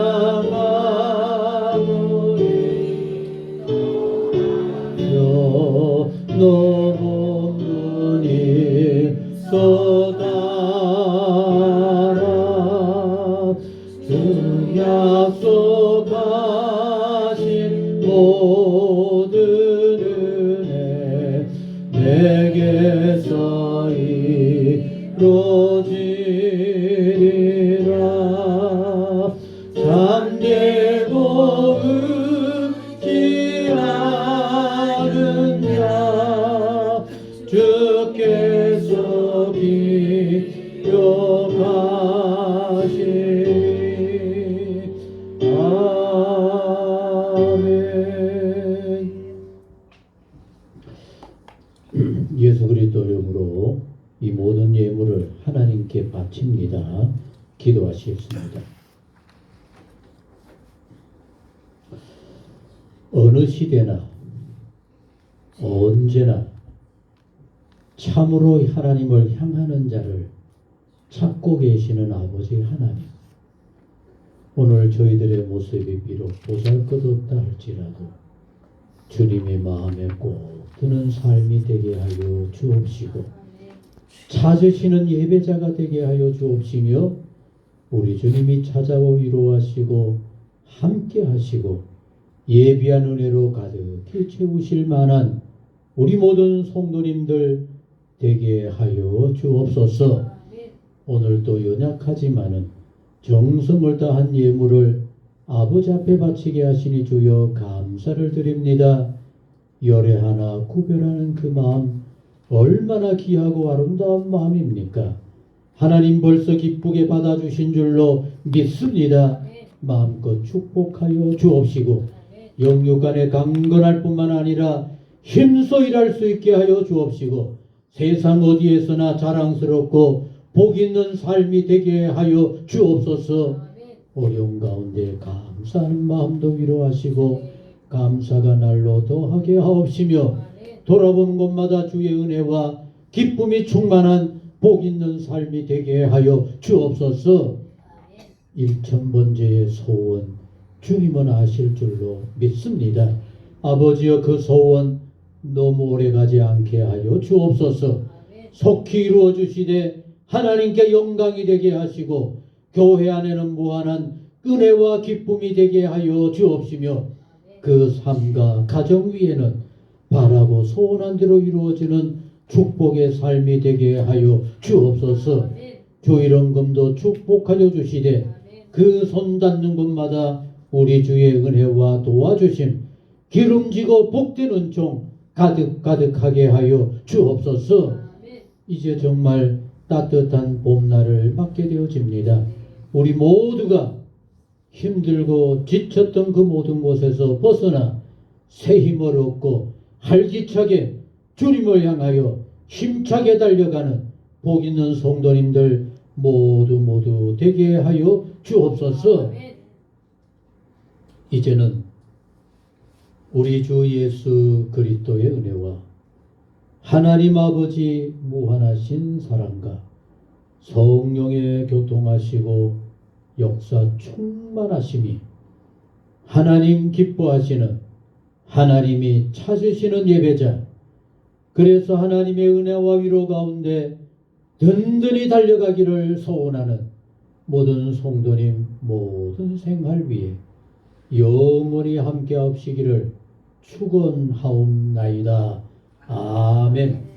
너 본눈이 서다라. 주 약속하신 모든 은혜 내게서 이루어지리라. 잠들고 의지하는 자 주께서 기억하시리. 아멘. 예수 그리스도 이름으로 이 모든 예물을 하나님께 바칩니다. 기도하시겠습니다. 어느 시대나 언제나 참으로 하나님을 향하는 자를 찾고 계시는 아버지 하나님, 오늘 저희들의 모습이 비록 보잘것없다 할지라도 주님의 마음에 꼭 드는 삶이 되게 하여 주옵시고, 찾으시는 예배자가 되게 하여 주옵시며, 우리 주님이 찾아오 위로하시고 함께 하시고 예비한 은혜로 가득히 채우실 만한 우리 모든 성도님들 되게 하여 주옵소서. 오늘도 연약하지만은 정성을 다한 예물을 아버지 앞에 바치게 하시니 주여 감사를 드립니다. 열애 하나 구별하는 그 마음 얼마나 귀하고 아름다운 마음입니까? 하나님 벌써 기쁘게 받아주신 줄로 믿습니다. 마음껏 축복하여 주옵시고 영육간에 강건할 뿐만 아니라 힘써 일할 수 있게 하여 주옵시고 세상 어디에서나 자랑스럽고 복 있는 삶이 되게 하여 주옵소서. 어려운 가운데 감사하는 마음도 위로하시고 감사가 날로 더하게 하옵시며 돌아보는 곳마다 주의 은혜와 기쁨이 충만한 복 있는 삶이 되게 하여 주옵소서. 1000번째의 소원 주님은 아실 줄로 믿습니다. 아버지여, 그 소원 너무 오래가지 않게 하여 주옵소서. 속히 이루어 주시되 하나님께 영광이 되게 하시고 교회 안에는 무한한 은혜와 기쁨이 되게 하여 주옵시며 그 삶과 가정 위에는 바라고 소원한 대로 이루어지는 축복의 삶이 되게 하여 주옵소서. 조일원금도 축복하여 주시되 그 손 닿는 곳마다 우리 주의 은혜와 도와주심 기름지고 복된 은총 가득가득하게 하여 주옵소서. 이제 정말 따뜻한 봄날을 맞게 되어집니다. 우리 모두가 힘들고 지쳤던 그 모든 곳에서 벗어나 새 힘을 얻고 활기차게 주님을 향하여 힘차게 달려가는 복 있는 성도님들 모두 되게 하여 주옵소서. 이제는 우리 주 예수 그리스도의 은혜와 하나님 아버지 무한하신 사랑과 성령의 교통하시고 역사 충만하심이 하나님 기뻐하시는 하나님이 찾으시는 예배자, 그래서 하나님의 은혜와 위로 가운데 든든히 달려가기를 소원하는 모든 성도님 모든 생활 위에 영원히 함께 하시기를 축원하옵나이다. 아멘.